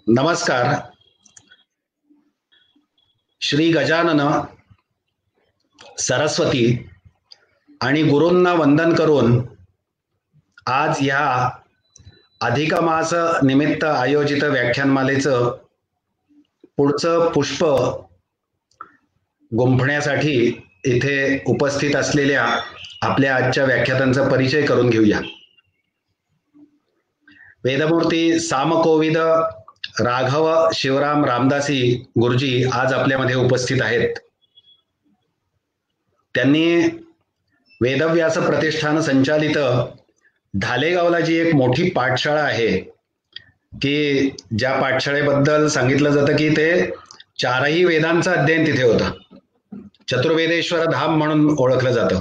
नमस्कार. श्री गजानन, सरस्वती आणि गुरूंना वंदन करून आज ह्या अधिक मास निमित्त आयोजित व्याख्यानमालेचं पुढचं पुष्प गुंफण्यासाठी इथे उपस्थित असलेल्या आपल्या आजच्या व्याख्यात्यांचा परिचय करून घेऊया. वेदमूर्ती सामकोविद राघव शिवराम रामदासी गुरुजी आज आपल्यामध्ये उपस्थित आहेत. त्यांनी वेदव्यास प्रतिष्ठान संचालित ढालेगावला जी एक मोठी पाठशाळा आहे की ज्या पाठशाळेबद्दल सांगितलं जातं की ते चारही वेदांचं अध्ययन तिथे होतं. चतुर्वेदेश्वर धाम म्हणून ओळखलं जातं.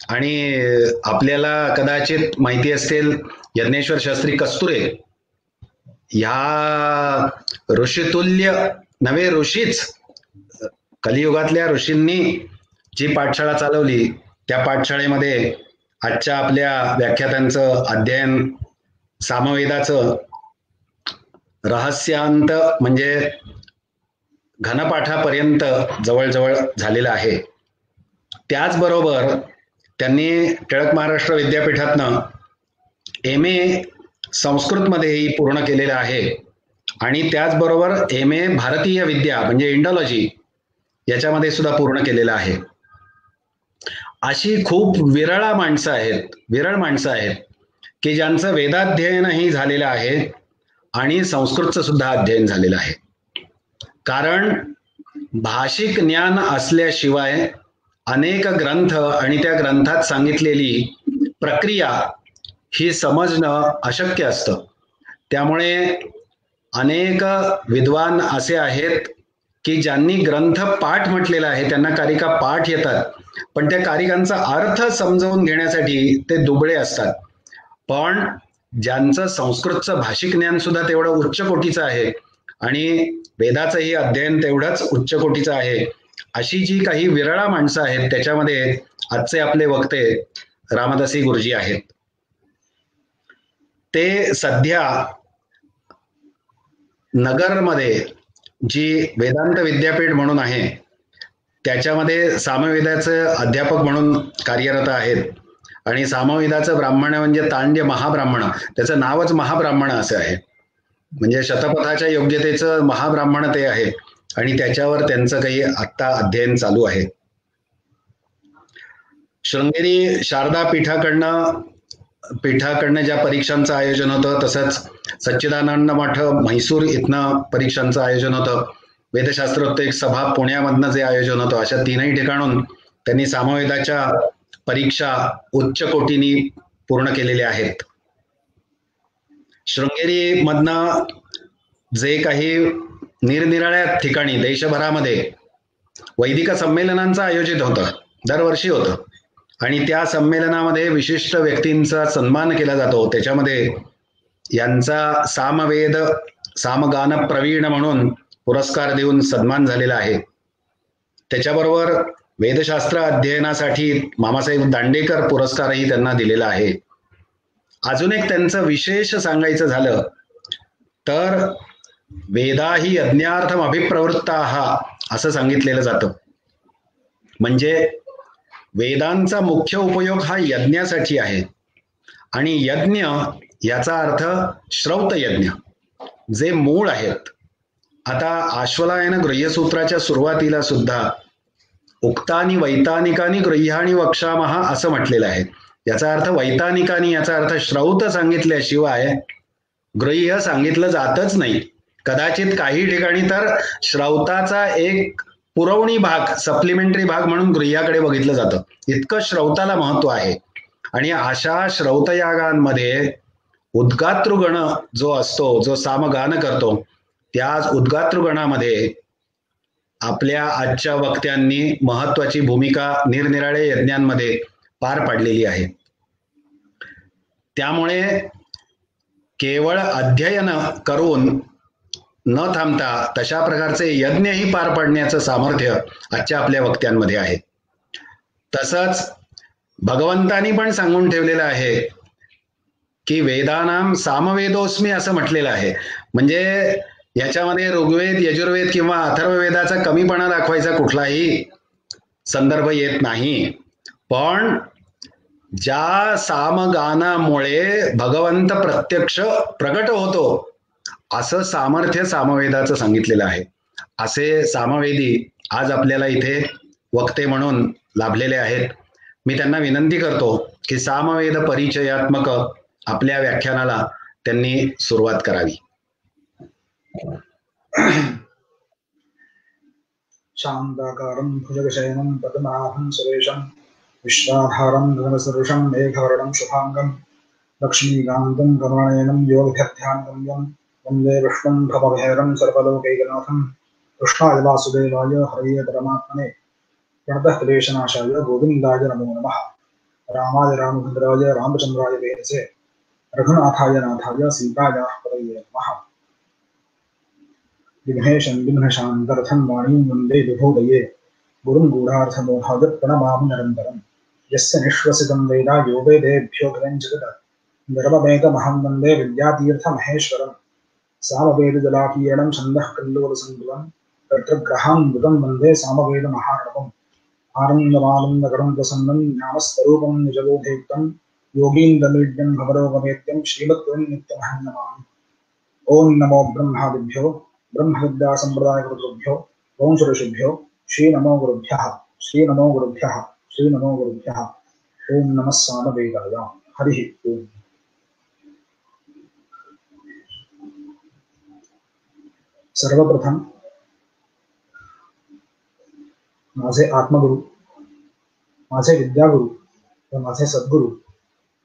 आणि आपल्याला कदाचित माहिती असेल यज्ञेश्वर शास्त्री कस्तुरे ह्या ऋषितुल्य नव्हे ऋषीच कलियुगातल्या ऋषींनी जी पाठशाळा चालवली त्या पाठशाळेमध्ये आजच्या आपल्या व्याख्यात्यांचं अध्ययन सामवेदाचं रहस्यांत म्हणजे घनपाठापर्यंत जवळजवळ झालेलं आहे. त्याचबरोबर त्यांनी टिळक महाराष्ट्र विद्यापीठातनं MA संस्कृतमध्येही पूर्ण केलेलं आहे आणि त्याचबरोबर MA भारतीय विद्या म्हणजे इंडॉलॉजी याच्यामध्ये सुद्धा पूर्ण केलेलं आहे. अशी खूप विरळ माणसं आहेत की ज्यांचं वेदाध्ययनही झालेलं आहे आणि संस्कृतचं सुद्धा अध्ययन झालेलं आहे. कारण भाषिक ज्ञान असल्याशिवाय अनेक ग्रंथ आणि त्या ग्रंथात सांगितलेली प्रक्रिया ही समजणं अशक्य असतं. त्यामुळे अनेक विद्वान असे आहेत की ज्यांनी ग्रंथ पाठ म्हटलेला आहे, त्यांना कारिका पाठ येतात, पण त्या कारिकांचा अर्थ समजावून घेण्यासाठी ते दुबळे असतात. पण ज्यांचं संस्कृतचं भाषिक ज्ञान सुद्धा तेवढं उच्च कोटीचं आहे आणि वेदाचंही अध्ययन तेवढंच उच्च कोटीचं आहे, अशी जी काही विरळा माणसं आहेत त्याच्यामध्ये आजचे आपले वक्ते रामदासी गुरुजी आहेत. ते सध्या नगरमध्ये जी वेदांत विद्यापीठ म्हणून आहे त्याच्यामध्ये सामवेदाचे अध्यापक म्हणून कार्यरत आहेत. आणि सामवेदाचं ब्राह्मण म्हणजे तांड्य महाब्राह्मण, त्याचं नावच महाब्राह्मण असं आहे, म्हणजे शतपथाच्या योग्यतेचं महाब्राह्मण ते आहे आणि त्याच्यावर त्यांचं काही आत्ता अध्ययन चालू आहे. शृंगेरी शारदा पीठाकडनं ज्या परीक्षांचं आयोजन होतं, तसंच सच्चिदानंद मठ म्हैसूर इथनं परीक्षांचं आयोजन होतं, वेदशास्त्रोक्त सभा पुण्यामधनं जे आयोजन होतं, अशा तीनही ठिकाणून त्यांनी सामवेदाच्या परीक्षा उच्च कोटीनी पूर्ण केलेल्या आहेत. शृंगेरी मधनं जे काही निरनिराळ्या ठिकाणी देशभरामध्ये वैदिक संमेलनांचं आयोजित होतं, दरवर्षी होतं, आणि त्या संमेलनामध्ये विशिष्ट व्यक्तींचा सन्मान केला जातो. त्याच्यामध्ये यांचा सामवेद सामगान प्रवीण म्हणून पुरस्कार देऊन सन्मान झालेला आहे. त्याच्याबरोबर वेदशास्त्र अध्ययनासाठी मामासाहेब दांडेकर पुरस्कारही त्यांना दिलेला आहे. अजून एक त्यांचं विशेष सांगायचं झालं तर वेदाही यज्ञार्थम अभिप्रवृत्ताः असं सांगितलेलं जातं. म्हणजे वेदांचा मुख्य उपयोग हा यज्ञासाठी आहे आणि यज्ञ याचा अर्थ श्रौत यज्ञ जे मूळ आहेत. आता आश्वलायन गृह्यसूत्राच्या सुरुवातीला सुद्धा उक्तानी वैतानिकानी गृह्याणी वक्षामः असं म्हटलेलं आहे. याचा अर्थ वैतानिकानी याचा अर्थ श्रौत सांगितल्याशिवाय गृह्य सांगितलं जातच नाही. कदाचित काही ठिकाणी तर श्रौताचा एक पुरवणी भाग, सप्लिमेंटरी भाग म्हणून गृह्याकडे बघितलं जातं. इतकं श्रौताला महत्व आहे. आणि अशा श्रौतयागांमध्ये उद्गातृगण जो असतो, जो सामगान करतो, त्या उद्गातृगणामध्ये आपल्या आजच्या वक्त्यांनी महत्वाची भूमिका निरनिराळ्या यज्ञांमध्ये पार पाडलेली आहे. त्यामुळे केवळ अध्ययन करून न थांबता तशा प्रकारचे यज्ञही पार पाडण्याचं सामर्थ्य आजच्या आपल्या वक्त्यांमध्ये आहे. तसंच भगवंतानी पण सांगून ठेवलेलं आहे की वेदानाम सामवेदोस्मी असं म्हटलेलं आहे. म्हणजे याच्यामध्ये ऋग्वेद, यजुर्वेद किंवा अथर्ववेदाचा कमीपणा दाखवायचा कुठलाही संदर्भ येत नाही. पण ज्या सामगानामुळे भगवंत प्रत्यक्ष प्रकट होतो असं सामर्थ्य सामवेदाचं सांगितलेलं आहे. असे सामवेदी आज आपल्याला इथे वक्ते म्हणून लाभलेले आहेत. मी त्यांना विनंती करतो की सामवेद परिचयात्मक आपल्या व्याख्यानाला त्यांनी सुरुवात करावी. शांताकारं भुजगशयनं पद्मनाभं सुरेशं विश्वाधारं गगनसदृशं मेघवर्णं शुभांगं लक्ष्मीकान्तं कमलनयनं योगभ्यध्यानगम्यं वन्दे विष्णुं भवभैरं सर्वलोकैकनाथं कृष्णाय वासुदेवाय हरये परमात्मने प्रणतः क्लेशनाशाय गोविन्दाय नमो नमः. रामाय रामभद्राय रामचन्द्राय वेदसे रघुनाथाय नाथाय सीतायाः पतये नमः. विघ्नेशं विघ्नशान्तर्थं वाणीं वन्दे विभूतये गुरुं गूढार्थबोधाय प्रणमामि निरन्तरं. यस्य निःश्वसितं वेदा यो वेदेभ्यो गतं जगत् निर्ममेतमहं वन्दे विद्यातीर्थमहेश्वरं. सामवेदजलाकीर्णं छन्दः कल्लोलसङ्कुलं तत्रग्रहान्वितं वन्दे सामवेदमहार्णवम्. आनन्दमानन्दकरं प्रसन्नं ज्ञानस्वरूपं निजबोधयुक्तं योगीन्द्रमीड्यं भवरोगमेत्यं श्रीमद्गुरुं नित्यमहं नमामि. ओं नमो ब्रह्मादिभ्यो ब्रह्मविद्यासम्प्रदायकृतेभ्यो वंश ऋषिभ्यो श्री नमो गुरुभ्यः श्री नमो गुरुभ्यः श्री नमो गुरुभ्यः. ओं नमः सामवेदाय. हरिः ओम्. सर्वप्रथम माझे आत्मगुरु, माझे विद्यागुरु व माझे सद्गुरु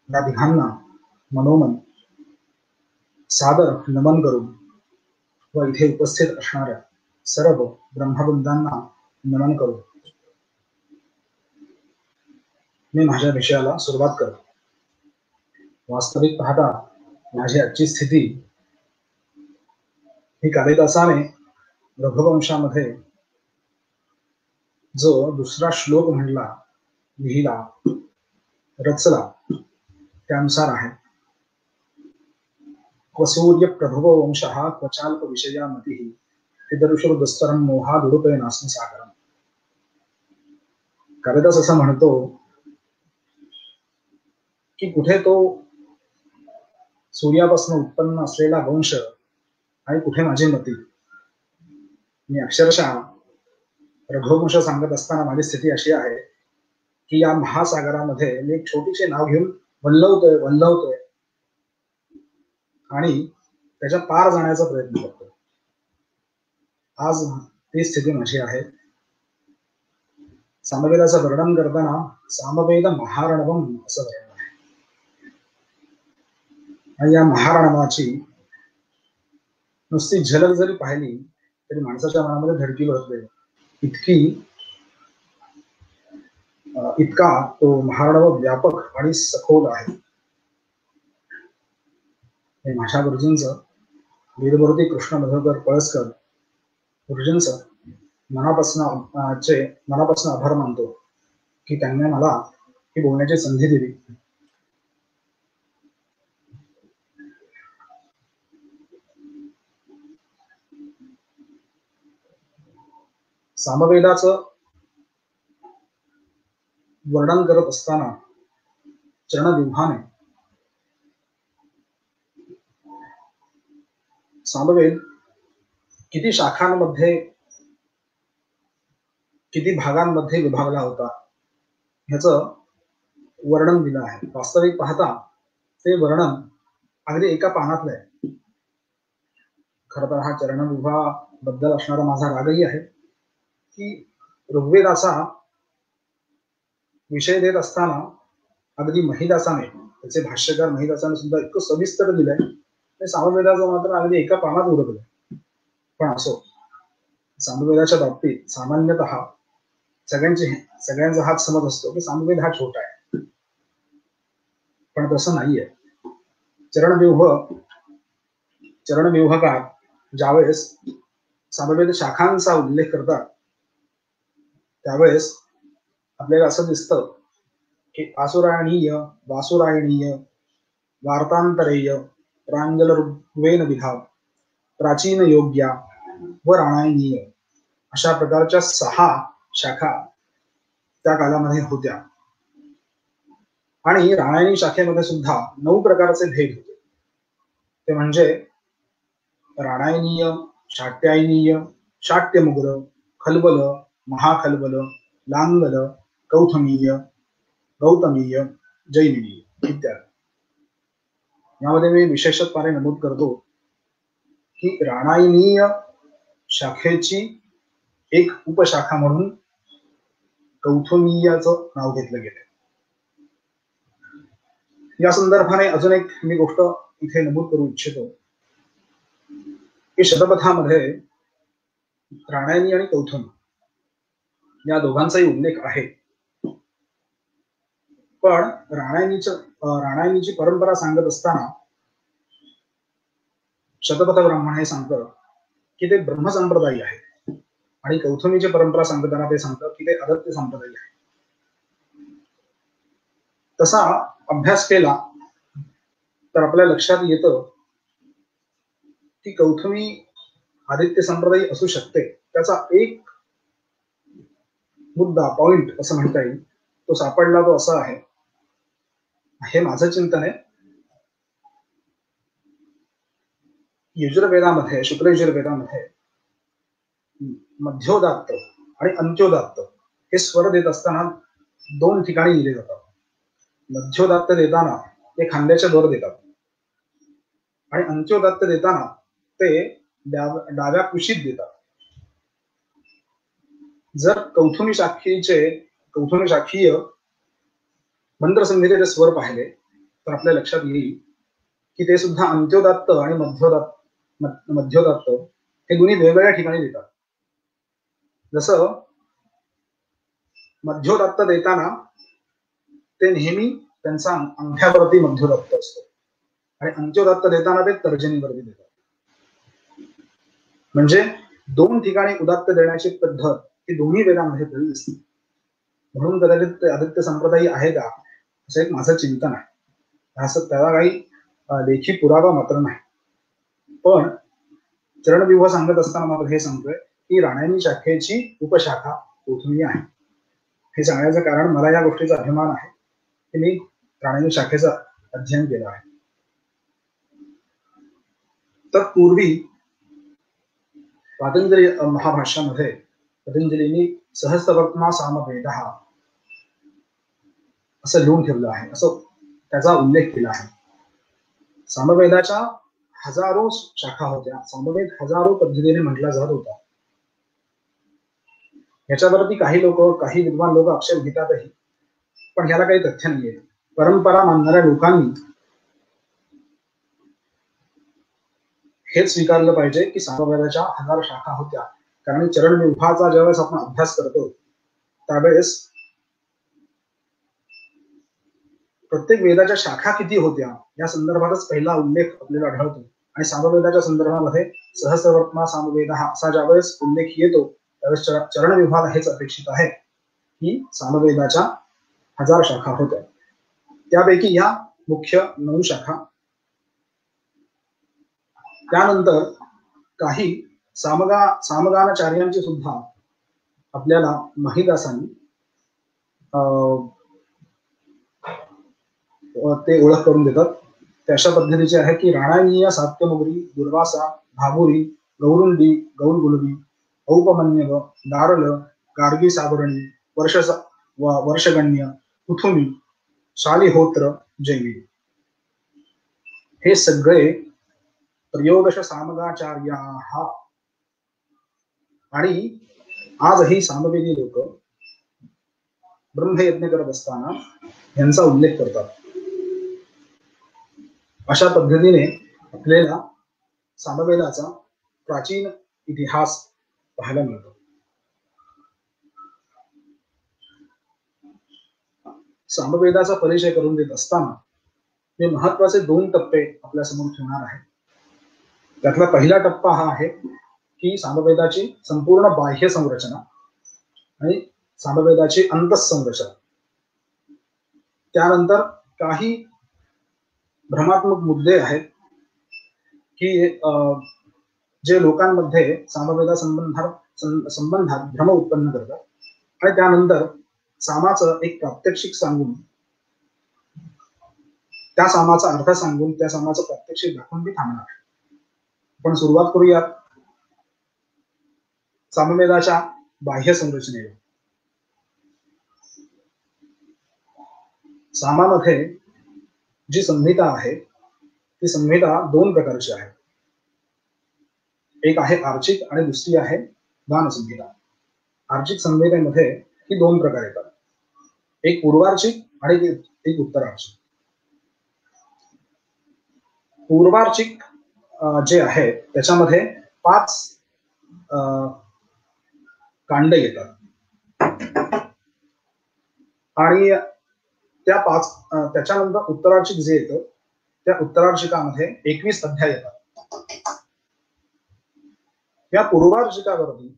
या तिघांना मनोमन सादर नमन करून व इथे उपस्थित असणाऱ्या सर्व ब्रह्मवृंदांना नमन करून मी माझ्या विषयाला सुरुवात करतो. वास्तविक पाहता माझी आजची स्थिती ही कालिदासाने रघुवंशामध्ये जो दुसरा श्लोक म्हणला, लिहिला, रचला त्यानुसार आहे. क्वसूर्य प्रभुवो वंशः क्वचाल्प विषया मतिः तिदरुषुर्दुस्तरं मोहादुरुपे नास्मि सागरम्. कालिदास असं म्हणतो की कुठे तो सूर्यापासून उत्पन्न असलेला वंश आणि कुठे माझी मती. मी अक्षरशः रघुवंश सांगत असताना माझी स्थिती अशी आहे की या महासागरामध्ये मी एक छोटीशी नाव घेऊन वल्लवतोय आणि त्याच्या पार जाण्याचा प्रयत्न करतो. आज ती स्थिती माझी आहे. सामवेदाचं वर्णन करताना सामवेद महारणवम असं वर्णन आहे. आणि या महारणवाची नुसती झलक जरी पाहिली तरी माणसाच्या मनामध्ये धडकी बसते. इतका तो महारणव व्यापक आणि सखोल आहे. हे माझ्या गुरुजींचं, वेदमूर्ती कृष्ण मधोकर पळसकर गुरुजींचं मनापासून आभार मानतो की त्यांनी मला ही बोलण्याची संधी दिली. सामवेदाचं वर्णन करत असताना चरणव्यूहाने सामवेद किती शाखांमध्ये, किती भागांमध्ये विभागला होता ह्याचं वर्णन दिलं आहे. वास्तविक पाहता ते वर्णन अगदी एका पानातलं आहे. खरं तर हा चरणव्यूहाबद्दल असणारा माझा रागही आहे की ऋग्वेदाचा विषय देत असताना अगदी महिदासाने, त्याचे भाष्यकार महिदासाने सुद्धा इतकं सविस्तर दिलंय, ते सामवेदाचं मात्र अगदी एका पानात उरकलंय. पण असो, सामवेदाच्या बाबतीत सामान्यतः सगळ्यांचा हाच समज असतो की सामवेद हा छोटा आहे, पण तसं नाहीये. चरणव्यूहकात ज्यावेळेस सामवेद शाखांचा उल्लेख करतात त्यावेळेस आपल्याला असं दिसतं की आसुरायणीय, वासुरायणीय, वार्तांतरेय, प्रांजल ऋग्वेन विधा, प्राचीन योग्या व राणायनीय अशा प्रकारच्या 6 शाखा त्या कालामध्ये होत्या. आणि राणायणी शाखेमध्ये सुद्धा 9 प्रकारचे भेद होते. ते म्हणजे राणायनीय, शाट्यायनीय, शाट्यमुग्र, खलबल, महाखलबल, लांगल, कौथमीय, गौतमीय, जैमिनीय इत्यादी. यामध्ये मी विशेषत्वाने नमूद करतो की राणायनीय शाखेची एक उपशाखा म्हणून कौथमीयाचं नाव घेतलं गेलं. या संदर्भाने अजून एक मी गोष्ट इथे नमूद करू इच्छितो की शतपथामध्ये राणायणी आणि कौथमी या दोघांचाही उल्लेख आहे. पण राणायणीची परंपरा सांगत असताना शतपथ ब्राह्मण हे सांगतं की ते ब्रह्मसंप्रदायी आहे आणि कौथमीची परंपरा सांगताना ते सांगतं की ते आदित्य संप्रदायी आहे. तसा अभ्यास केला तर आपल्या लक्षात येतं की कौथमी आदित्य संप्रदायी असू शकते. त्याचा एक मुद्दा, पॉइंट असं म्हणता येईल, तो सापडला तो असा आहे, हे माझं चिंतन आहे, यजुर्वेदामध्ये, शुक्ल यजुर्वेदामध्ये मध्योदात्त आणि अंत्योदात्त हे स्वर देत असताना 2 ठिकाणी दिले जातात. मध्योदात्त देताना ते खांद्याच्या वर देतात आणि अंत्योदात्त देताना ते डाव्या कुशीत देतात. जर कौथमी शाखीय मंत्रसंहितेचे स्वर पाहिले तर आपल्या लक्षात येईल की ते सुद्धा अंत्योदात्त आणि मध्योदात्त हे दोन्ही वेगवेगळ्या ठिकाणी देतात. जसं मध्योदात्त देताना ते नेहमी त्यांचा अंगठ्यावरती मध्योदात्त असतो आणि अंत्योदात्त देताना ते तर्जनीवरती देतात. म्हणजे 2 ठिकाणी उदात्त देण्याची पद्धत ही दोन्ही वेदांमध्ये तरी दिसते. म्हणून कदाचित आदित्य संप्रदायी आहे का असं एक माझं चिंतन आहे. असं त्याला काही लेखी पुरावा मात्र नाही. पण चरणव्यूह सांगत असताना मात्र हे सांगतोय की राणायणी शाखेची उपशाखा कौथमी आहे. हे सांगण्याचं कारण मला या गोष्टीचा अभिमान आहे की मी राणायणी शाखेचं अध्ययन केलं आहे. तर पूर्वी पातंजली महाभाष्यामध्ये पतंजलींनी सहस्त्रवर्त्मा सामवेदः असं लिहून ठेवलं आहे, असं त्याचा उल्लेख केला आहे. सामवेदाच्या हजारो शाखा होत्या. सामवेद हजारो पद्धतीने म्हटला जात होता. याच्यावरती काही विद्वान लोक अक्षर घेतातही, पण ह्याला काही तथ्य नाहीये. परंपरा मानणाऱ्या लोकांनी हेच स्वीकारलं पाहिजे की सामवेदाच्या 1000 शाखा होत्या. कारण चरणव्यूहाचा ज्यावेळेस आपण अभ्यास करतो त्यावेळेस प्रत्येक वेदाच्या शाखा किती होत्या या संदर्भातच पहिला उल्लेख आपल्याला आढळतो. आणि सामवेदाच्या संदर्भामध्ये सहस्रवर्त्मा सामवेदः असा ज्यावेळेस उल्लेख येतो त्यावेळेस चरणव्यूहाला हेच अपेक्षित आहे की सामवेदाच्या 1000 शाखा होत्या. त्यापैकी या मुख्य 9 शाखा. त्यानंतर काही सामगानाचार्यांची सुद्धा आपल्याला महिदासांनी ते ओळख करून देतात. ते अशा पद्धतीचे आहे की राणायनीय, सात्यमुग्री, दुर्वासा, भागुरी, गौरुंडी, गौरगुलवी, औपमन्यव, दारल, गार्गी साबरणी, वर्षगण्य, कुथुमी, शालिहोत्र, जैमिनी हे सगळे त्रयोदश सामगाचार्याः. आणि आजही सामवेदी लोक ब्रह्मयज्ञ करत असताना यांचा उल्लेख करतात. अशा पद्धतीने आपल्याला सामवेदाचा प्राचीन इतिहास पाहायला मिळतो. सामवेदाचा परिचय करून देत असताना मी महत्वाचे 2 टप्पे आपल्या समोर ठेवणार आहे. त्यातला पहिला टप्पा हा आहे की सामवेदाची संपूर्ण बाह्य संरचना आणि सामवेदाची अंतःसंरचना. त्यानंतर काही भ्रमात्मक मुद्दे आहेत की जे लोकांमध्ये सामवेदा संबंधात भ्रम उत्पन्न करतात आणि त्यानंतर सामाचं एक प्रात्यक्षिक सांगून त्या सामाचा अर्थ सांगून त्या सामाचं प्रात्यक्षिक दाखवून ती थांबणार. पण सुरुवात करूयात सामवेदाच्या बाह्य संरचनेवर. सामामध्ये जी संहिता आहे ती संहिता दोन प्रकारची आहे. एक आहे आर्चिक आणि दुसरी आहे गान संहिता. आर्चिक संहितेमध्ये ही दोन प्रकार येतात, एक पूर्वार्चिक आणि एक उत्तरार्चिक. पूर्वार्चिक जे आहे त्याच्यामध्ये 5 कांड येतात आणि त्याच्यानंतर उत्तरार्चिक जे येतं त्या उत्तरार्चिकामध्ये 21 अध्याय येतात. या पूर्वार्चिकावरती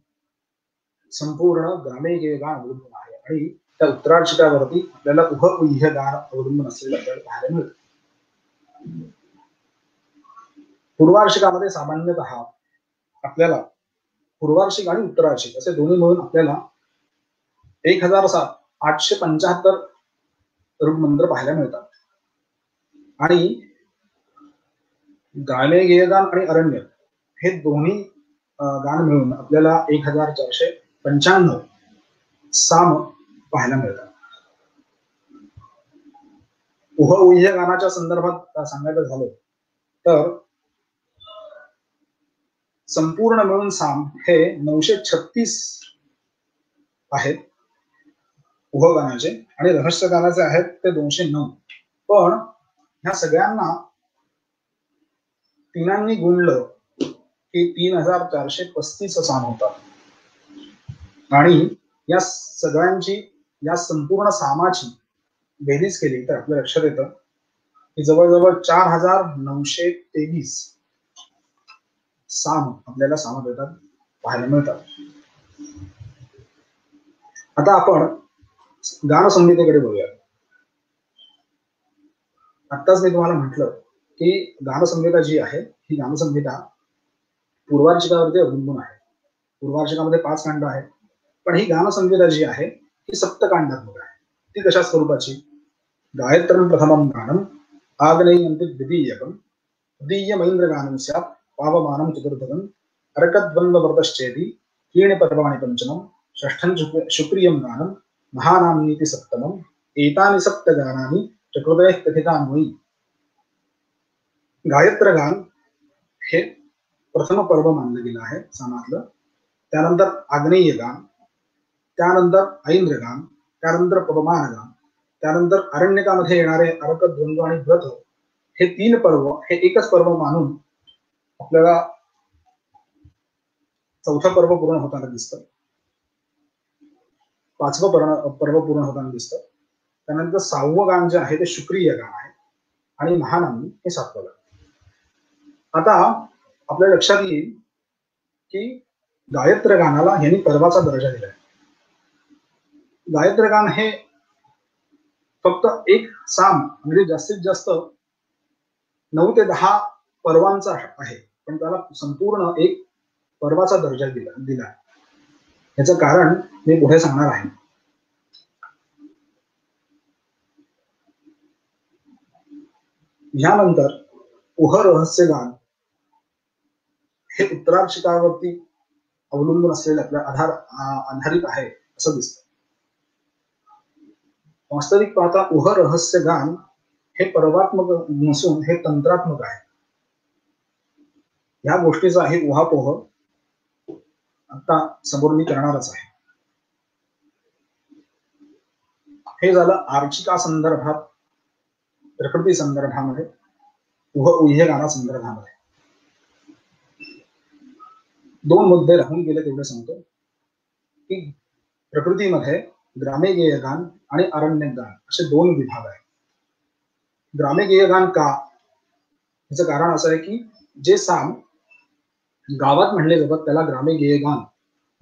संपूर्ण ग्रामेय गान अवलंबून आहे आणि त्या उत्तरार्चिकावरती आपल्याला उह गान अवलंबून असलेलं आपल्याला पाहायला मिळतं. पूर्वार्चिकामध्ये सामान्यतः आपल्याला पूर्वार्चिक आणि उत्तरार्चिक असे दोन्ही मिळून आपल्याला 1875 ऋग्मंत्र पाहायला मिळतात. आणि गायनेय गान आणि अरण्य हे दोन्ही गान मिळून आपल्याला 1495 साम पाहायला मिळतात. उह्य गानाच्या संदर्भात सांगायचं झालं तर संपूर्ण मिळून साम हे 936 आहेत उह गानाचे आणि रहस्य गानाचे आहेत ते 209. पण ह्या सगळ्यांना तीनांनी गुणलं की 3435 साम होतात आणि या सगळ्यांची या संपूर्ण सामाची बेरीज केली तर आपल्या लक्षात येतं की जवळजवळ 4923 साम आपल्याला सामवेदात पाहायला मिळतात. आता आपण गान संहितेकडे बघूया. आत्ताच मी तुम्हाला म्हटलं की गान संहिता जी आहे ही गान संहिता पूर्वार्चिकावरती अवलंबून आहे. पूर्वार्चिकामध्ये 5 कांड आहेत, पण ही गान संहिता जी आहे ही सप्तकांडात्मक आहे. ती कशा स्वरूपाची? गायत्रं प्रथमं गानम आग्नेयं द्वितीयकं तृतीयमैन्द्र गानं स्यात् पावमानं चतुर्थकं अर्कद्वन्द्वव्रतश्चेति त्रीणि पर्वाणि पंचमं षष्ठं शुक्रियं गानं महानाम्नीति सप्तमम् एतानि सप्त गानानि चतुर्दयः कथितान्वयी. गायत्र गान हे प्रथम पर्व मानलं गेलं आहे सामातलं. त्यानंतर आग्नेय गान, त्यानंतर ऐंद्र गान, त्यानंतर पवमान गान, त्यानंतर अरण्यकामध्ये येणारे अर्क, द्वंद्व आणि व्रत हे 3 पर्व हे एकच पर्व मानून आपल्याला चौथं पर्व पूर्ण होताना दिसतं, 5वं पर्व पूर्ण होताना दिसतं. त्यानंतर 6वं गान जे आहे ते शुक्रिय गान आहे आणि महानामी हे 7वं गान. आता आपल्या लक्षात येईल की गायत्र गानाला यांनी पर्वाचा दर्जा दिलाय. गायत्र गान हे फक्त एक साम म्हणजे जास्तीत जास्त 9 ते 10 पर्वांचा आहे, पण त्याला संपूर्ण एक पर्वाचा दर्जा दिला. याचं कारण मी पुढे सांगणार आहे. यानंतर उह रहस्य गान हे उत्तरार्चिकावरती अवलंबून असलेल्या आपल्या आधारित आहे असं दिसतं. वास्तविक पाहता उह रहस्य गान हे पर्वात्मक नसून हे तंत्रात्मक आहे. या गोष्टीचा आहे उहापोह आता समोर मी करणारच आहे. हे झालं आर्चिका संदर्भात, प्रकृती संदर्भामध्ये, उह्य गाना संदर्भामध्ये. 2 मुद्दे राहून गेले तेवढे सांगतो की प्रकृतीमध्ये ग्रामेय गान आणि अरण्य गान असे 2 विभाग आहेत. ग्रामेय गान का? याचं कारण असं आहे की जे साम गावात म्हणले जातात त्याला ग्रामेय गान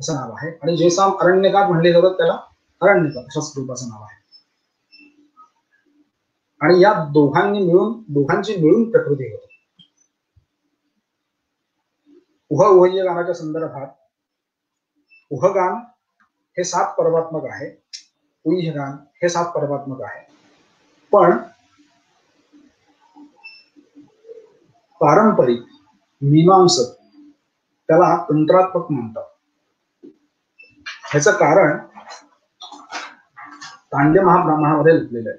असं नाव आहे आणि जे साम अरण्यकात म्हणले जातात त्याला अरण्यगान अशा स्वरूपाचं नाव आहे. आणि या दोघांची मिळून प्रकृती होते. उह्य गानाच्या संदर्भात उहगान हे 7 परमात्मक आहे, उह्यगान हे 7 परमात्मक आहे. पण पारंपरिक मीमांसक त्याला तंत्रात्मक म्हणतात. ह्याचं कारण तांड्य महाब्राह्मणामध्ये लपलेलं आहे.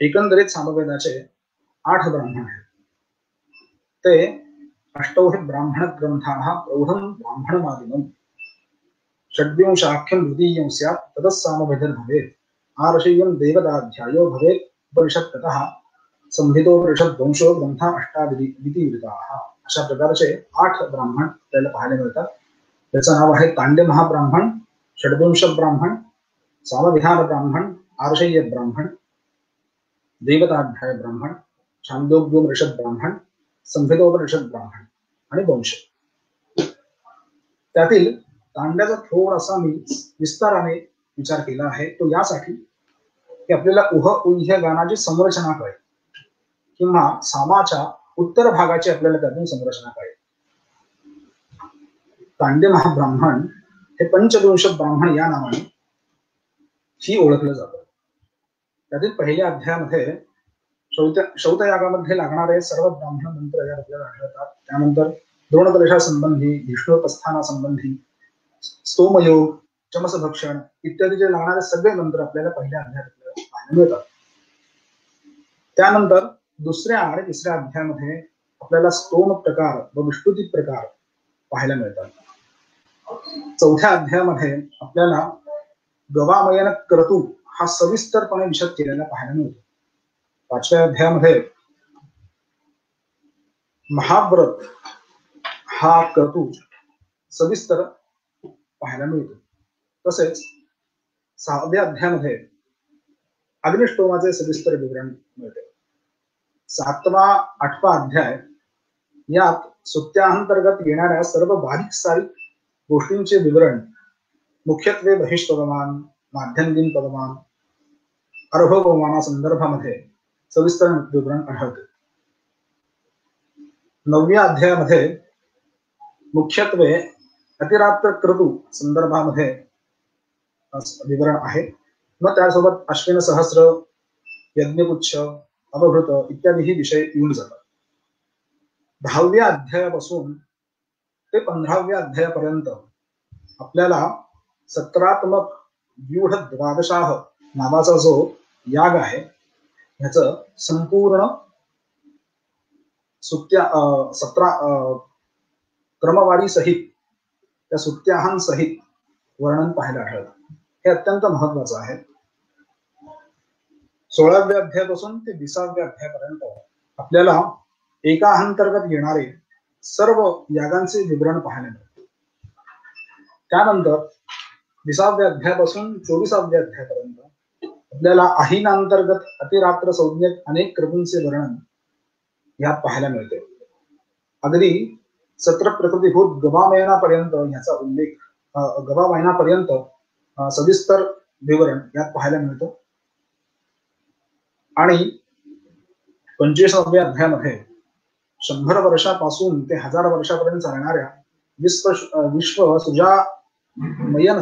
एकंदरीत सामवेदाचे 8 ब्राह्मण आहेत. ते अष्टौहि ब्राह्मण ग्रंथाः प्रौढं ब्राह्मणमादिनं षड्विंशाख्यं द्वितीयं स्यात् ततः सामवेदर्भवेत् आर्षेयं देवताध्यायो भवेत् उपनिषत्ततः संहितोपनिषद्वंशो ग्रंथा अष्टादितिवृताः. अशा प्रकारचे 8 ब्राह्मण आपल्याला पाहायला मिळतात. त्याचं नाव आहे तांड्य महाब्राह्मण, षड्विंश ब्राह्मण, सामविधान ब्राह्मण, आर्षेय ब्राह्मण, देवताध्याय ब्राह्मण, छांदोग्योपनिषद ब्राह्मण, संहितोपनिषद ब्राह्मण आणि वंश. त्यातील तांड्याचा थोडासा मी विस्ताराने विचार केला आहे. तो यासाठी की आपल्याला उह्य गानाची संरचना कळेल किंवा सामाच्या उत्तर भागाची आपल्याला त्यातून संरचना कळेल. तांड्य महाब्राह्मण हे पंचविंश ब्राह्मण या नावाने ही ओळखलं जातं. त्यातील पहिल्या अध्यायामध्ये शौतयागामध्ये लागणारे सर्व ब्राह्मण मंत्र यात आपल्याला आढळतात. त्यानंतर द्रोणकलशासंबंधी, विष्णुप्रस्थानासंबंधी, स्तोमयोग, चमसभक्षण इत्यादी जे लागणारे सगळे मंत्र आपल्याला पहिल्या अध्यायात पाहायला मिळतात. त्यानंतर दुसऱ्या आणि तिसऱ्या अध्यायामध्ये आपल्याला स्तोम प्रकार व विष्णुती प्रकार पाहायला मिळतात. चौथ्या अध्यायामध्ये आपल्याला गवामयन क्रतू हा सविस्तरपणे विशद केलेला पाहायला मिळतो. 5व्या अध्यायामध्ये महाव्रत हा क्रतू सविस्तर पाहायला मिळतो. तसेच 6व्या अध्यायामध्ये अग्निष्टोमाचे सविस्तर विवरण मिळते. 7वा 8वा अध्याय यात सुत्याअंतर्गत येणाऱ्या सर्व बारीक सारीक गोष्टींचे विवरण, मुख्यत्वे बहिष्पदमान, माध्यमदीन पदमान, अर्भपमाना संदर्भामध्ये सविस्तर विवरण आढळते. 9व्या अध्यायामध्ये मुख्यत्वे अतिरात्र क्रतू संदर्भामध्ये विवरण आहे. मग त्यासोबत अश्विन सहस्र, यज्ञपुच्छ, अवभृत इत्यादी विषय येऊन जातात. 10व्या अध्यायापासून ते 15व्या अध्यायापर्यंत आपल्याला सत्रात्मक व्यूढ द्वादशाह नावाचा जो याग आहे ह्याचं संपूर्ण क्रमवारी सहित त्या सुत्याहान सहित वर्णन पाहायला आढळतं. हे अत्यंत महत्वाचं आहे. 16व्या अध्यायापासून ते 20व्या अध्यायापर्यंत आपल्याला एकाअंतर्गत येणारे सर्व यागांचे विवरण पाहायला मिळते. त्यानंतर 20व्या अध्यायापासून 24व्या अध्यायापर्यंत आपल्याला अहिनांतर्गत अतिरात्र संज्ञक अनेक क्रतूंचे वर्णन यात पाहायला मिळते. अगदी सत्र प्रकृतीभूत गवामयनापर्यंत याचा उल्लेख, गवामयनापर्यंत सविस्तर विवरण यात पाहायला मिळतं. आणि 25व्या अध्यायामध्ये 100 वर्षापासून ते 1000 वर्षापर्यंत चालणाऱ्या विश्व सुजामयन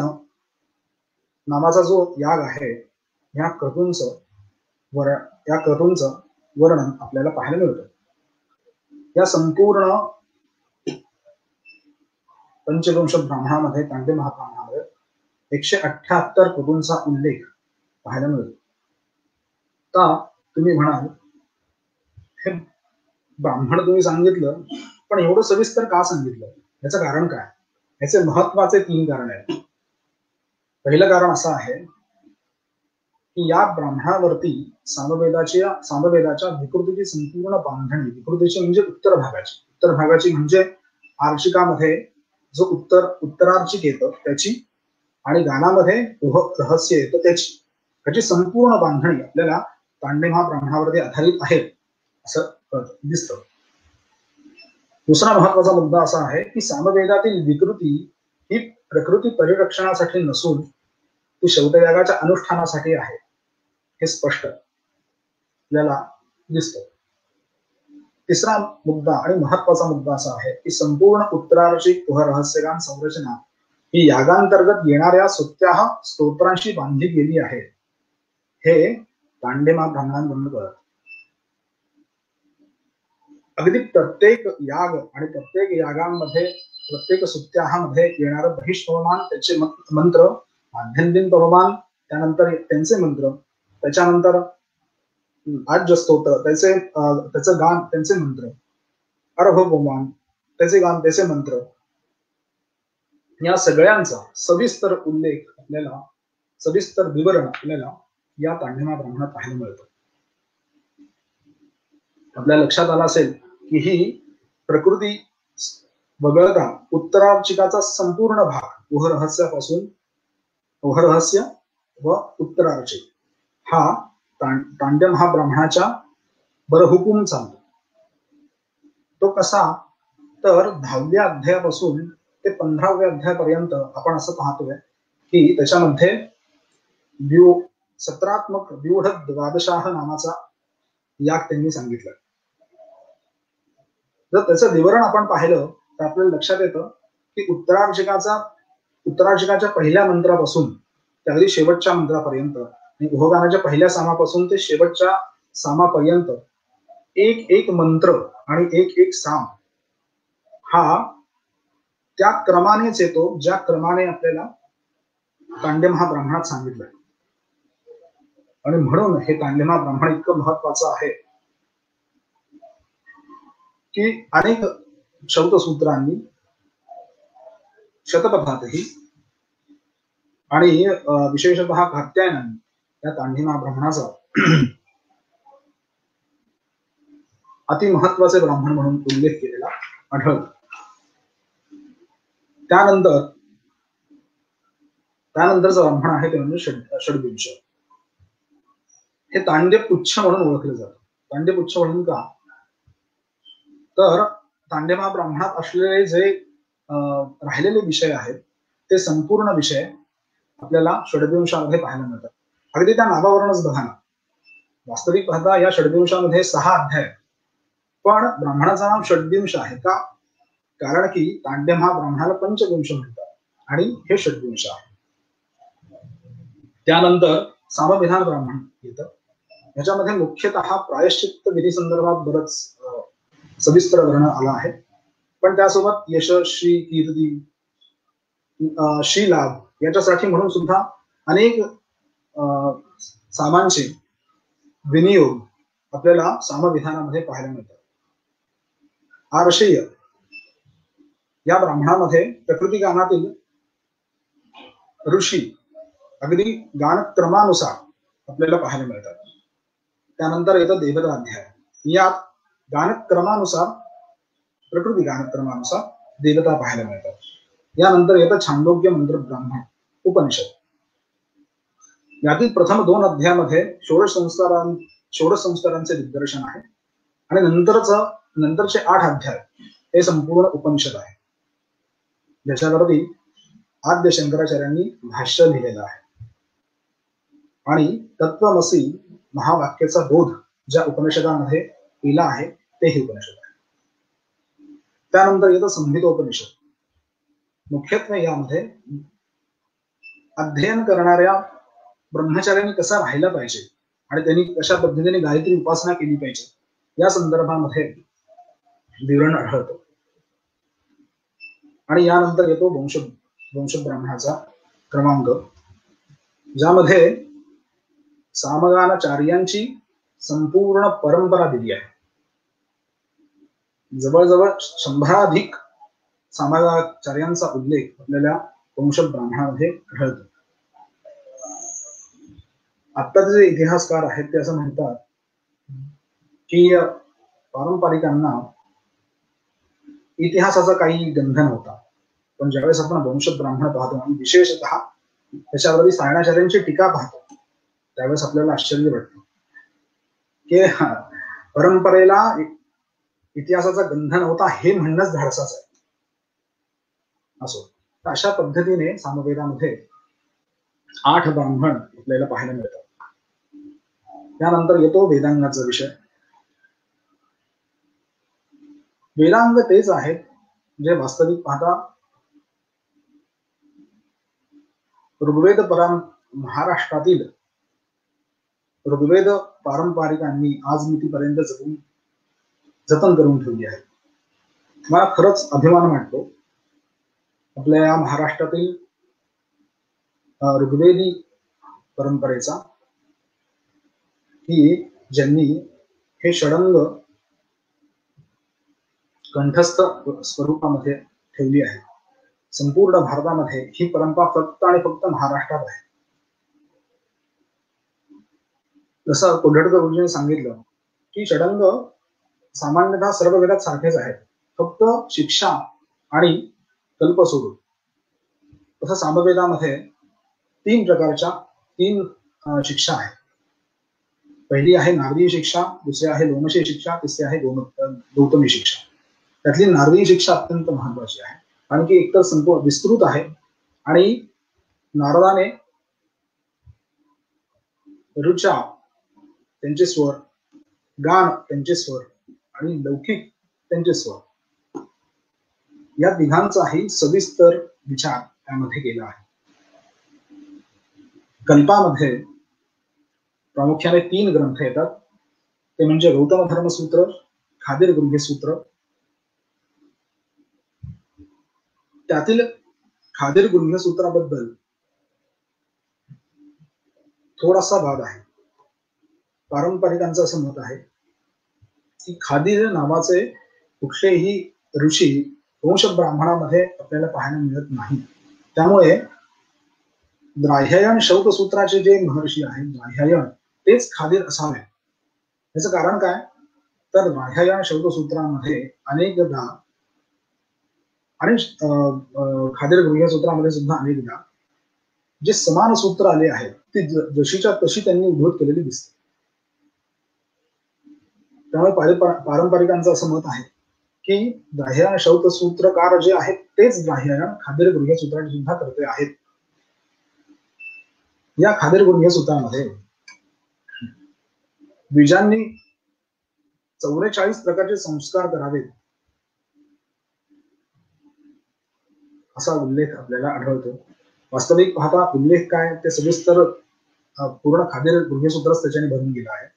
नावाचा जो याग आहे या क्रतूंचं वर्णन आपल्याला पाहायला मिळतं. या संपूर्ण पंचविंश ब्राह्मणामध्ये, तांड्य महाब्राह्मणामध्ये 178 क्रतूंचा उल्लेख पाहायला मिळतो. आता तुम्ही म्हणाल हे ब्राह्मण तुम्ही सांगितलं पण एवढं सविस्तर का सांगितलं, याचं कारण काय? याचे महत्वाचे 3 कारण आहेत. पहिलं कारण असं आहे की या ब्राह्मणावरती सामवेदाच्या विकृतीची संपूर्ण बांधणी, विकृतीची म्हणजे उत्तर भागाची म्हणजे आर्षिकामध्ये जो उत्तरार्चिक येतं त्याची आणि गानामध्ये रहस्य येतं त्याची संपूर्ण बांधणी आपल्याला तांड्य महाब्राह्मणावरती आधारित आहे असं दिसतं. दुसरा महत्वाचा मुद्दा असा आहे की सामवेदातील विकृती ही प्रकृती परिरक्षणासाठी नसून ती शौतयागाच्या अनुष्ठानासाठी आहे हे स्पष्ट आपल्याला दिसतं. तिसरा मुद्दा आणि महत्वाचा मुद्दा असा आहे की संपूर्ण उत्तरार्षिक रहस्यगान संरचना ही यागांतर्गत येणाऱ्या सुत्याह स्तोत्रांशी बांधली गेली आहे हे तांडेमा ब्राह्मणांकडून कळत. अगदी प्रत्येक याग आणि प्रत्येक यागांमध्ये प्रत्येक सुत्याहामध्ये येणारं बहिष पवमान, त्याचे मंत्र, माध्यंदिन पवमान, त्यानंतर त्यांचे मंत्र, त्याच्यानंतर आज्य स्तोत्र, त्याचं गान, त्यांचे मंत्र, अर्भ पवमान, त्याचे गान, त्याचे मंत्र, या सगळ्यांचा सविस्तर उल्लेख आपल्याला, सविस्तर विवरण आपल्याला या तांडेमा ब्राह्मणात पाहायला मिळतं. आपल्या लक्षात आलं असेल की ही प्रकृती वगळता उत्तरार्चिकाचा संपूर्ण भाग उहरहस्यापासून, उहरहस्य व उत्तरार्चिक हा तांड्यम हा ब्राह्मणाच्या बरहुकूम चालतो. तो कसा तर 10व्या अध्यायापासून ते 15व्या अध्यायापर्यंत आपण असं पाहतोय की त्याच्यामध्ये सत्रात्मक व्यूढ द्वादशाह नामाचा याग त्यांनी सांगितलं. जर त्याचं विवरण आपण पाहिलं तर आपल्याला लक्षात येतं की उत्तरार्चिकाच्या पहिल्या मंत्रापासून ते अगदी शेवटच्या मंत्रापर्यंत आणि उहोगानाच्या पहिल्या सामापासून ते शेवटच्या सामापर्यंत एक एक मंत्र आणि एक एक साम हा त्या क्रमानेच येतो ज्या क्रमाने आपल्याला तांडेम हा ब्राह्मणात सांगितलंय. आणि म्हणून हे तांडेमा ब्राह्मण इतकं महत्वाचं आहे की अनेक शौतसूत्रांनी शतपथातही आणि विशेषतः कात्यायनांनी या तांडेमा ब्राह्मणाचा अति महत्वाचे ब्राह्मण म्हणून उल्लेख केलेला आढळतो. त्यानंतरचं ब्राह्मण आहे ते म्हणजे षड्विंश. हे तांड्य पुच्छ म्हणून ओळखले जातं. तांड्य पुच्छ म्हणून का तर तांडेमा ब्राह्मणात असलेले जे राहिलेले विषय आहेत ते संपूर्ण विषय आपल्याला षड्विंशामध्ये पाहायला मिळतात. अगदी त्या नावावरूनच बघा ना, वास्तविक पाहता या षड्विंशामध्ये 6 अध्याय, पण ब्राह्मणाचं नाव षड्विंश आहे का कारण की तांड्यम हा ब्राह्मणाला पंचविंश म्हणतात आणि हे षड्विंश आहे. त्यानंतर सामविधान ब्राह्मण येतं. ह्याच्यामध्ये मुख्यतः प्रायश्चित्त विधी संदर्भात बरंच सविस्तर वर्णन आला आहे, पण त्यासोबत यश, श्री, कीर्ती, श्रीलाभ याच्यासाठी म्हणून सुद्धा अनेक सामांचे विनियोग आपल्याला सामविधानामध्ये पाहायला मिळतात. आर्षेय या ब्राह्मणामध्ये प्रकृती गानातील ऋषी अगदी गानक्रमानुसार आपल्याला पाहायला मिळतात. त्यानंतर येतं देवता अध्याय. यात गानक्रमानुसार, प्रकृती गानक्रमानुसार देवता पाहायला मिळतात. यानंतर येतं छांदोग्य मंत्र ब्राह्मण उपनिषद. यातील प्रथम 2 अध्यायामध्ये षोडश संस्कारांचे दिग्दर्शन आहे आणि नंतरचे 8 अध्याय हे संपूर्ण उपनिषद आहे, ज्याच्यावरती आद्य शंकराचार्यांनी भाष्य लिहिलेलं आहे. आणि तत्वमसी महावाक्याचा बोध ज्या उपनिषदामध्ये केला आहे ते हे उपनिषद आहे. त्यानंतर येतं संहितोपनिषद. मुख्यत्वे यामध्ये अध्ययन करणाऱ्या ब्रह्मचार्यांनी कसा राहिला पाहिजे आणि त्यांनी कशा पद्धतीने गायत्री उपासना केली पाहिजे या संदर्भामध्ये विवरण आढळतं. आणि यानंतर येतो वंश ब्राह्मणाचा क्रमांक, ज्यामध्ये सामगानाचार्यांची संपूर्ण परंपरा दिली आहे. जवळजवळ 100 सामगाचार्यांचा उल्लेख आपल्याला वंश ब्राह्मणामध्ये आढळतो. आत्ताचे जे इतिहासकार आहेत ते असं म्हणतात की पारंपरिकांना इतिहासाचा काही गंध नव्हता, पण ज्यावेळेस आपण वंश ब्राह्मण पाहतो आणि विशेषतः त्याच्यावरती सायणाचार्यांची टीका पाहतो त्यावेळेस आपल्याला आश्चर्य वाटतं की परंपरेला इतिहासाचा गंध नव्हता हे म्हणणंच धाडसाच आहे. असो, अशा पद्धतीने सामवेदामध्ये 8 ब्राह्मण आपल्याला पाहायला मिळतात. त्यानंतर येतो वेदांगाचा विषय. वेदांग तेच आहेत जे वास्तविक पाहता ऋग्वेद महाराष्ट्रातील ऋग्वेद पारंपरिकांनी आज मितीपर्यंत जतन करून ठेवली आहे. मला खरंच अभिमान वाटतो आपल्या या महाराष्ट्रातील ऋग्वेदी परंपरेचा, की ज्यांनी हे षडंग कंठस्थ स्वरूपामध्ये ठेवली आहे. संपूर्ण भारतामध्ये ही परंपरा फक्त आणि फक्त महाराष्ट्रात आहे. जसं कोल्हटकर गुरुजींनी सांगितलं की षडंग सामान्यतः सर्व वेदात सारखेच आहेत, फक्त शिक्षा आणि कल्प सोडून. तसं सामवेदामध्ये 3 प्रकारच्या 3 शिक्षा आहेत. पहिली आहे नारदीय शिक्षा, दुसरी आहे लोमशी शिक्षा, तिसरी आहे गौतमी शिक्षा. त्यातली नारदीय शिक्षा अत्यंत महत्वाची आहे, कारण की एकतर संपूर्ण विस्तृत आहे आणि नारदाने ऋचा त्यांचे स्वर, गान त्यांचे स्वर आणि लौकिक त्यांचे स्वर या तिघांचाही सविस्तर विचार त्यामध्ये केला आहे. कल्पामध्ये प्रामुख्याने 3 ग्रंथ येतात, ते म्हणजे गौतम धर्मसूत्र, खादीर गृह्य सूत्र. त्यातील खादीर गृह्य सूत्राबद्दल थोडासा वाद आहे. पारंपरिकांचं असं मत आहे की खादीर नावाचे कुठलेही ऋषी वंश ब्राह्मणामध्ये आपल्याला पाहायला मिळत नाही. त्यामुळे द्राह्यायन शौतसूत्राचे जे महर्षी आहेत द्राह्यायन तेच खादीर असावे. याचं कारण काय, तर द्राह्यायन शौतसूत्रामध्ये अनेकदा आणि खादीर गृह्य सूत्रामध्ये सुद्धा अनेकदा जे समान सूत्र आले आहेत ते जशीच्या तशी त्यांनी उद्धृत केलेली दिसते. त्यामुळे पारंपरिकांचं असं मत आहे की द्राह्यायन शौत सूत्रकार जे आहेत तेच द्राह्यायन खादीर गृह्य सूत्राचे सुद्धा करते आहेत. या खादीर गृह्य सूत्रामध्ये द्विजांनी 44 प्रकारचे संस्कार करावेत असा उल्लेख आपल्याला आढळतो. वास्तविक पाहता उल्लेख काय ते सविस्तर पूर्ण खादीर गृह्यसूत्रच त्याच्याने भरून गेला आहे.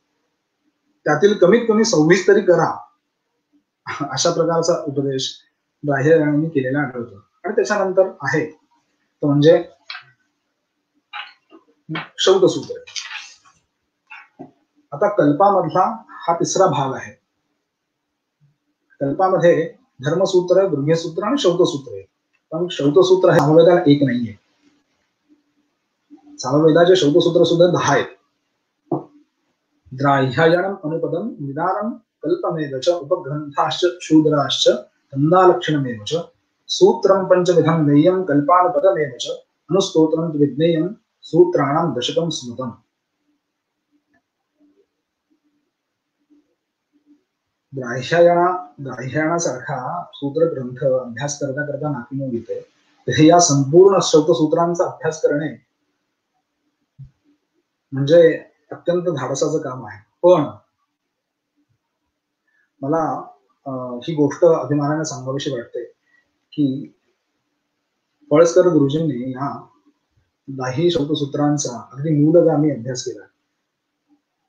त्यातील कमीत कमी 26 तरी करा अशा प्रकारचा उपदेश द्राह्यायनांनी केलेला आढळतो. आणि त्याच्यानंतर आहे तो म्हणजे शौतसूत्र. आता कल्पामधला हा 3रा भाग आहे. कल्पामध्ये धर्मसूत्र, गृह्यसूत्र आणि शौतसूत्र आहे. पण शौतसूत्र हे सामवेदाला एक नाहीये. सामवेदाचे शौतसूत्र सुद्धा 10 आहेत. द्राह्यायनम अनुपदम निदानम कल्पमेवच उपग्रंथाश्च शूद्राश्च तन्दालक्षणमेवच सूत्रम पंचविधम नेयम कल्पानुपदमेवच अनुस्तोत्रम विज्ञेयम सूत्राणाम दशकम स्मृतम. द्राह्यायनासारखा सूत्र ग्रंथ अभ्यास करता करता नाकीनऊ येते. हे या संपूर्ण शौतसूत्रांचा अभ्यास करणे म्हणजे अत्यंत धाडसाचं काम आहे. पण मला ही गोष्ट अभिमानाने सांगावीशी वाटते की पळसकर गुरुजींनी या 10 शौतसूत्रांचा अगदी मूलगामी अभ्यास केला.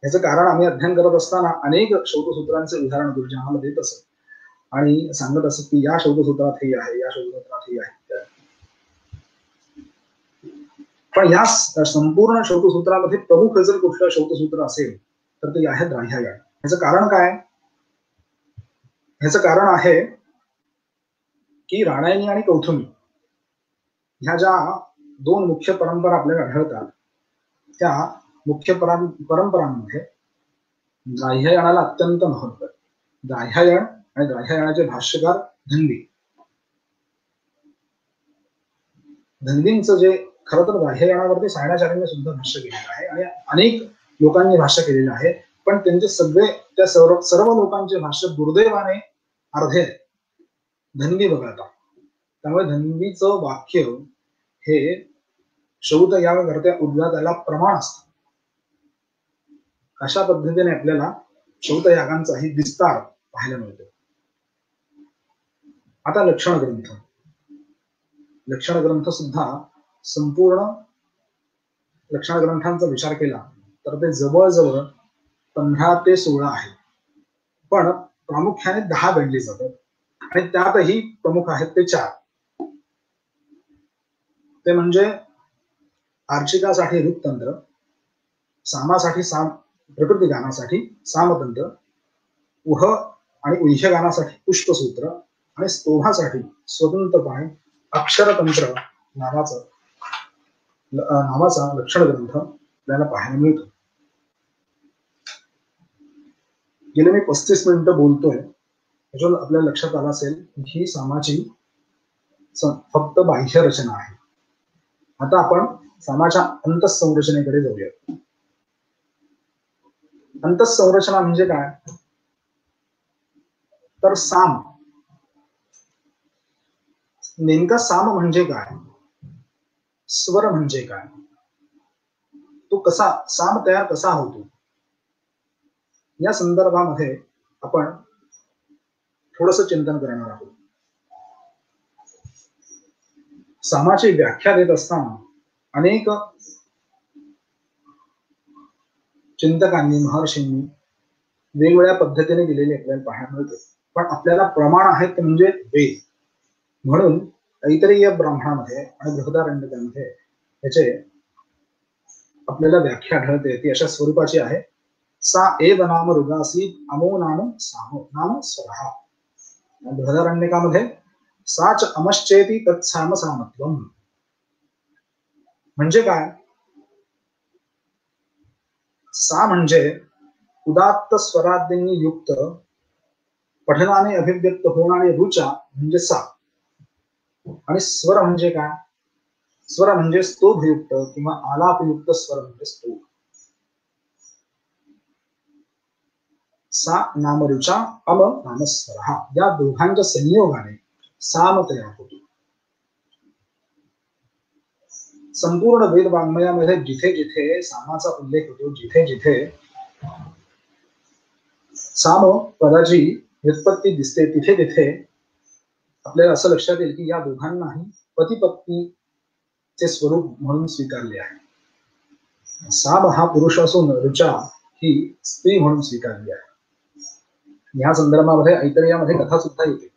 याचं कारण आम्ही अध्ययन करत असताना अनेक शौतसूत्रांचे उदाहरण गुरुजी आम्हाला देत असत आणि सांगत असत की या शौतसूत्रात हे आहे, या शौतसूत्रात हे आहे. पण या संपूर्ण शौतसूत्रामध्ये प्रमुख जर कुठलं शौतसूत्र असेल तर ते आहे द्राह्यायन. ह्याचं कारण काय, ह्याचं कारण आहे की राणायणी आणि कौथुमी ह्या ज्या 2 मुख्य परंपरा आपल्याला आढळतात त्या मुख्य परंपरांमध्ये द्राह्यायनाला अत्यंत महत्व आहे. द्राह्यायन आणि द्राह्यायनाचे भाष्यकार धन्वी. धन्वींचं जे खरं तर द्राह्यायनावरती सायणाचार्यांनी सुद्धा भाष्य केलेलं आहे आणि अनेक लोकांनी भाष्य केलेलं आहे. पण त्यांचे सगळे त्या सर्व लोकांचे भाष्य दुर्दैवाने अर्धे धन्वी वगळतात. त्यामुळे धन्वीचं वाक्य हे शौत याग करत्या उद्गाताला प्रमाण असतं. अशा पद्धतीने आपल्याला शौत यागांचाही विस्तार पाहायला मिळतो. आता लक्षण ग्रंथ. लक्षण ग्रंथ सुद्धा संपूर्ण लक्षण ग्रंथांचा विचार केला तर ते जवळजवळ 15 ते 16 आहे, पण प्रामुख्याने 10 गणली जातात आणि त्यातही प्रमुख आहेत ते 4. ते म्हणजे आर्चिकासाठी ऋततंत्र, सामासाठी साम प्रकृती गानासाठी सामतंत्र, उह आणि उह्य गानासाठी पुष्पसूत्र आणि स्तोभासाठी स्वतंत्रपणे अक्षरतंत्र नावाचा लक्षण ग्रंथ आपल्याला पाहायला मिळतो. गेले मी 35 मिनिटं बोलतोय, त्याच्यावर आपल्या लक्षात आलं असेल ही सामाची फक्त बाह्य रचना आहे. आता आपण सामाच्या अंतःसंरचनेकडे जाऊया. अंतःसंरचना म्हणजे काय? तर साम, नेमका साम म्हणजे काय, स्वर म्हणजे काय, तो कसा साम तयार कसा होतो, या संदर्भामध्ये आपण थोडस चिंतन करणार आहोत. सामाची व्याख्या देत असताना अनेक चिंतकांनी महर्षींनी वेगवेगळ्या पद्धतीने दिलेले आपल्याला पाहायला मिळते, पण आपल्याला प्रमाण आहेत ते म्हणजे वेद. म्हणून ऐतरेय ब्राह्मणामध्ये आणि बृहदारण्यकामध्ये त्याचे आपल्याला व्याख्या आढळते. ती अशा स्वरूपाची आहे. सा एव नाम रुगासी अमो नाम सामो नाम स्वरः. बृहदारण्यकामध्ये साच अमश्चेती तत्साम सामत्वम. म्हणजे काय? सा म्हणजे उदात्त स्वराद्यांनी युक्त पठनाने अभिव्यक्त होणारे रुचा म्हणजे सा. आणि स्वर म्हणजे काय? स्वर म्हणजे स्तोभयुक्त किंवा आलापयुक्त स्वर म्हणजे स्तोभ. सा नामरुचा अम नामस्वरः, या दोघांच्या संयोगाने साम तयार होतो. संपूर्ण वेद वाङ्मयामध्ये जिथे जिथे सामाचा उल्लेख होतो, जिथे जिथे साम पदाची व्युत्पत्ती दिसते, तिथे तिथे आपल्याला असं लक्षात येईल की या दोघांनाही पती पत्नीचे स्वरूप म्हणून स्वीकारले आहे. साम हा पुरुष असून ऋचा ही स्त्री म्हणून स्वीकारली आहे. या संदर्भामध्ये ऐतरेयामध्ये कथा सुद्धा येते.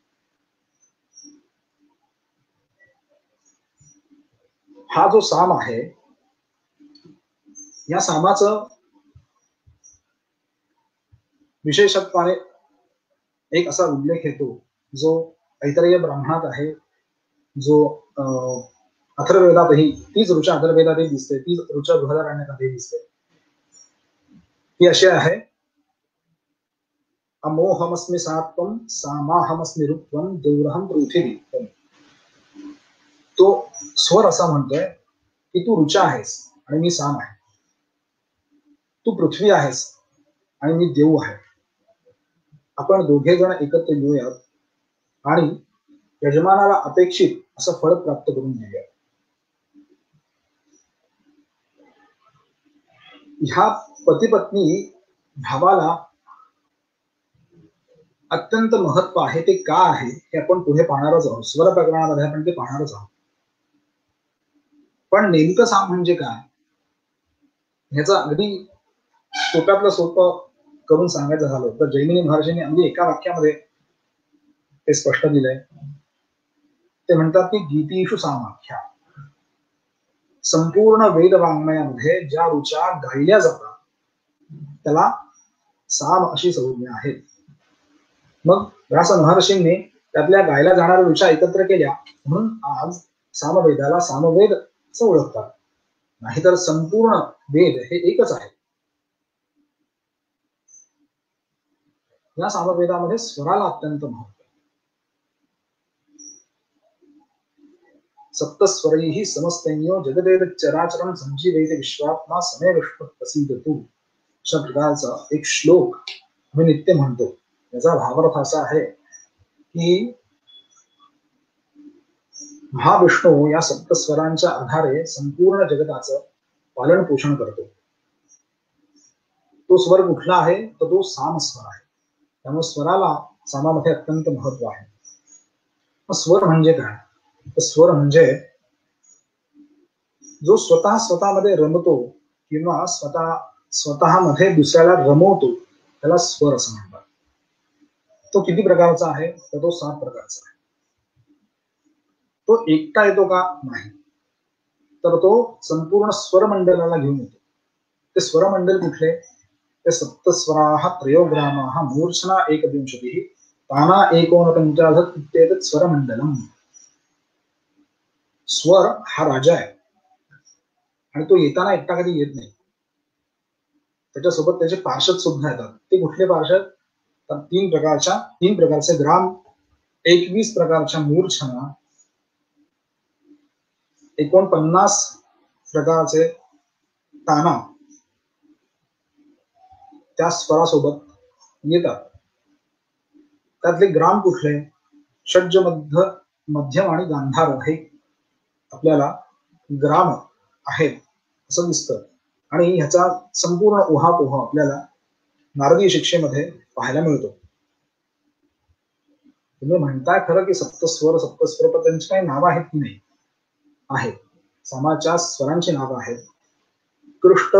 हा जो साम आहे, या सामाचं विशेषत्वाने एक असा उल्लेख येतो जो ऐतरेय ब्राह्मणात आहे, जो अथर्ववेदातही तीच ऋचा अथर्ववेदातही दिसते, तीच ऋचा बृहदारण्यकातही दिसते. ती अशी आहे. अमोहमस्मि सात्वं सामाहमस्मि ऋत्वं देवरहं पृथिवी. तो स्वर असा म्हणतोय की तू ऋचा आहेस आणि मी साम आहे, तू पृथ्वी आहेस आणि मी देव आहे. आपण दोघे जण एकत्र येऊयात आणि यजमानाला अपेक्षित असं फळ प्राप्त करून घेऊया. ह्या पती पत्नी भावाला अत्यंत महत्व आहे. ते का आहे हे आपण पुढे पाहणारच आहोत. स्वर प्रकरणामध्ये आपण ते पाहणारच आहोत. पण नेमकं साम म्हणजे काय ह्याचं अगदी सोप्यातलं सोपं करून सांगायचं झालं तर जैमिनी महर्षींनी अगदी एका वाक्यामध्ये ते स्पष्ट दिलंय. ते म्हणतात की गीतीषु सामाख्या, संपूर्ण वेद वाङ्मयामध्ये ज्या ऋचा गायल्या जातात त्याला साम अशी संज्ञा आहे. मग व्यास महर्षींनी त्यातल्या गायला जाणाऱ्या ऋचा एकत्र केल्या म्हणून आज सामवेदाला सामवेद असं ओळखतात. नाहीतर संपूर्ण वेद हे एकच आहे. या सामवेदामध्ये स्वराला अत्यंत महत्व आहे. सप्तस्वरैः समस्तैन्यो जगदेव चराचरं संजीवयते विश्वात्मा समे विष्णु प्रसीदतु. अशा प्रकारचा एक श्लोक आम्ही नित्य म्हणतो. याचा भावार्थ असा आहे की महाविष्णू या सप्तस्वरांच्या आधारे संपूर्ण जगताचं पालन पोषण करतो. तो स्वर कुठला आहे तर तो सामस्वर आहे. त्यामुळे स्वराला सामामध्ये अत्यंत महत्व आहे. मग स्वर म्हणजे काय तर स्वर म्हणजे जो स्वतःमध्ये रमतो किंवा स्वतःमध्ये दुसऱ्याला रमवतो त्याला स्वर असं म्हणतात. तो किती प्रकारचा आहे तर तो 7 प्रकारचा आहे. तो एकटा येतो का नाही तर तो संपूर्ण स्वरमंडलाला घेऊन येतो. ते स्वरमंडल कुठले ते सप्तस्वराः त्रयोग्रामाः मूर्छना एकविंशतिः ताना एकोनपंचाशत् इत्येतत् स्वरमंडलम. स्वर हा राजा आहे आणि तो येताना एकटा कधी येत नाही. त्याच्यासोबत त्याचे पार्षद सुद्धा येतात. ते कुठले पार्षद तर 3 प्रकारचे ग्राम, 21 प्रकारच्या मूर्छना, 49 प्रकारचे ताना त्या स्वरासोबत येतात. त्यातले ग्राम कुठले षड्ज, मध्यम आणि गांधार हे आपल्याला ग्राम आहेत असं दिसतं. आणि ह्याचा संपूर्ण उहापोह आपल्याला नारदीय शिक्षेमध्ये पाहायला मिळतो. तुम्ही म्हणताय खरं की सप्तस्वर पण त्यांची काही नावं आहेत की नाही आहेत. सामाच्या स्वरांची नावं आहेत. कृष्ट,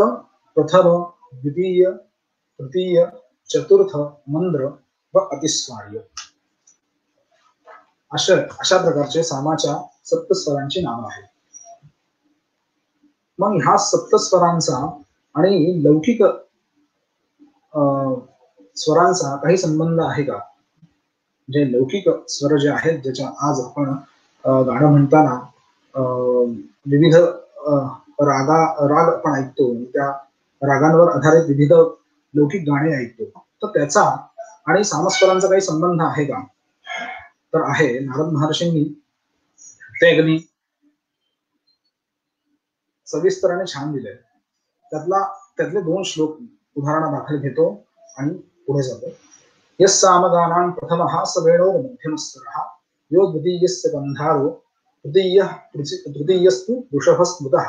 प्रथम, द्वितीय, तृतीय, चतुर्थ, मंद्र व अतिस्वार्य अशा प्रकारचे सामाच्या सप्तस्वरांची नावं आहेत. मग ह्या सप्तस्वरांचा आणि लौकिक स्वरांचा काही संबंध आहे का? जे लौकिक स्वर जे आहेत ज्याच्या आज आपण गाणं म्हणताना विविध राग आपण ऐकतो, त्या रागांवर आधारित विविध लौकिक गाणी ऐकतो, तर त्याचा आणि सामस्वरांचा काही संबंध आहे का तर आहे. नारद महर्षींनी ते अगदी सविस्तराने छान दिले. त्यातले 2 श्लोक उदाहरणादाखल घेतो आणि पुढे जातो. यस्सामगानां प्रथमः स वेणोर् मध्यमस्वरः यो द्वितीयस्य गन्धारो तृतीयस्तु वृषभः स्मृतः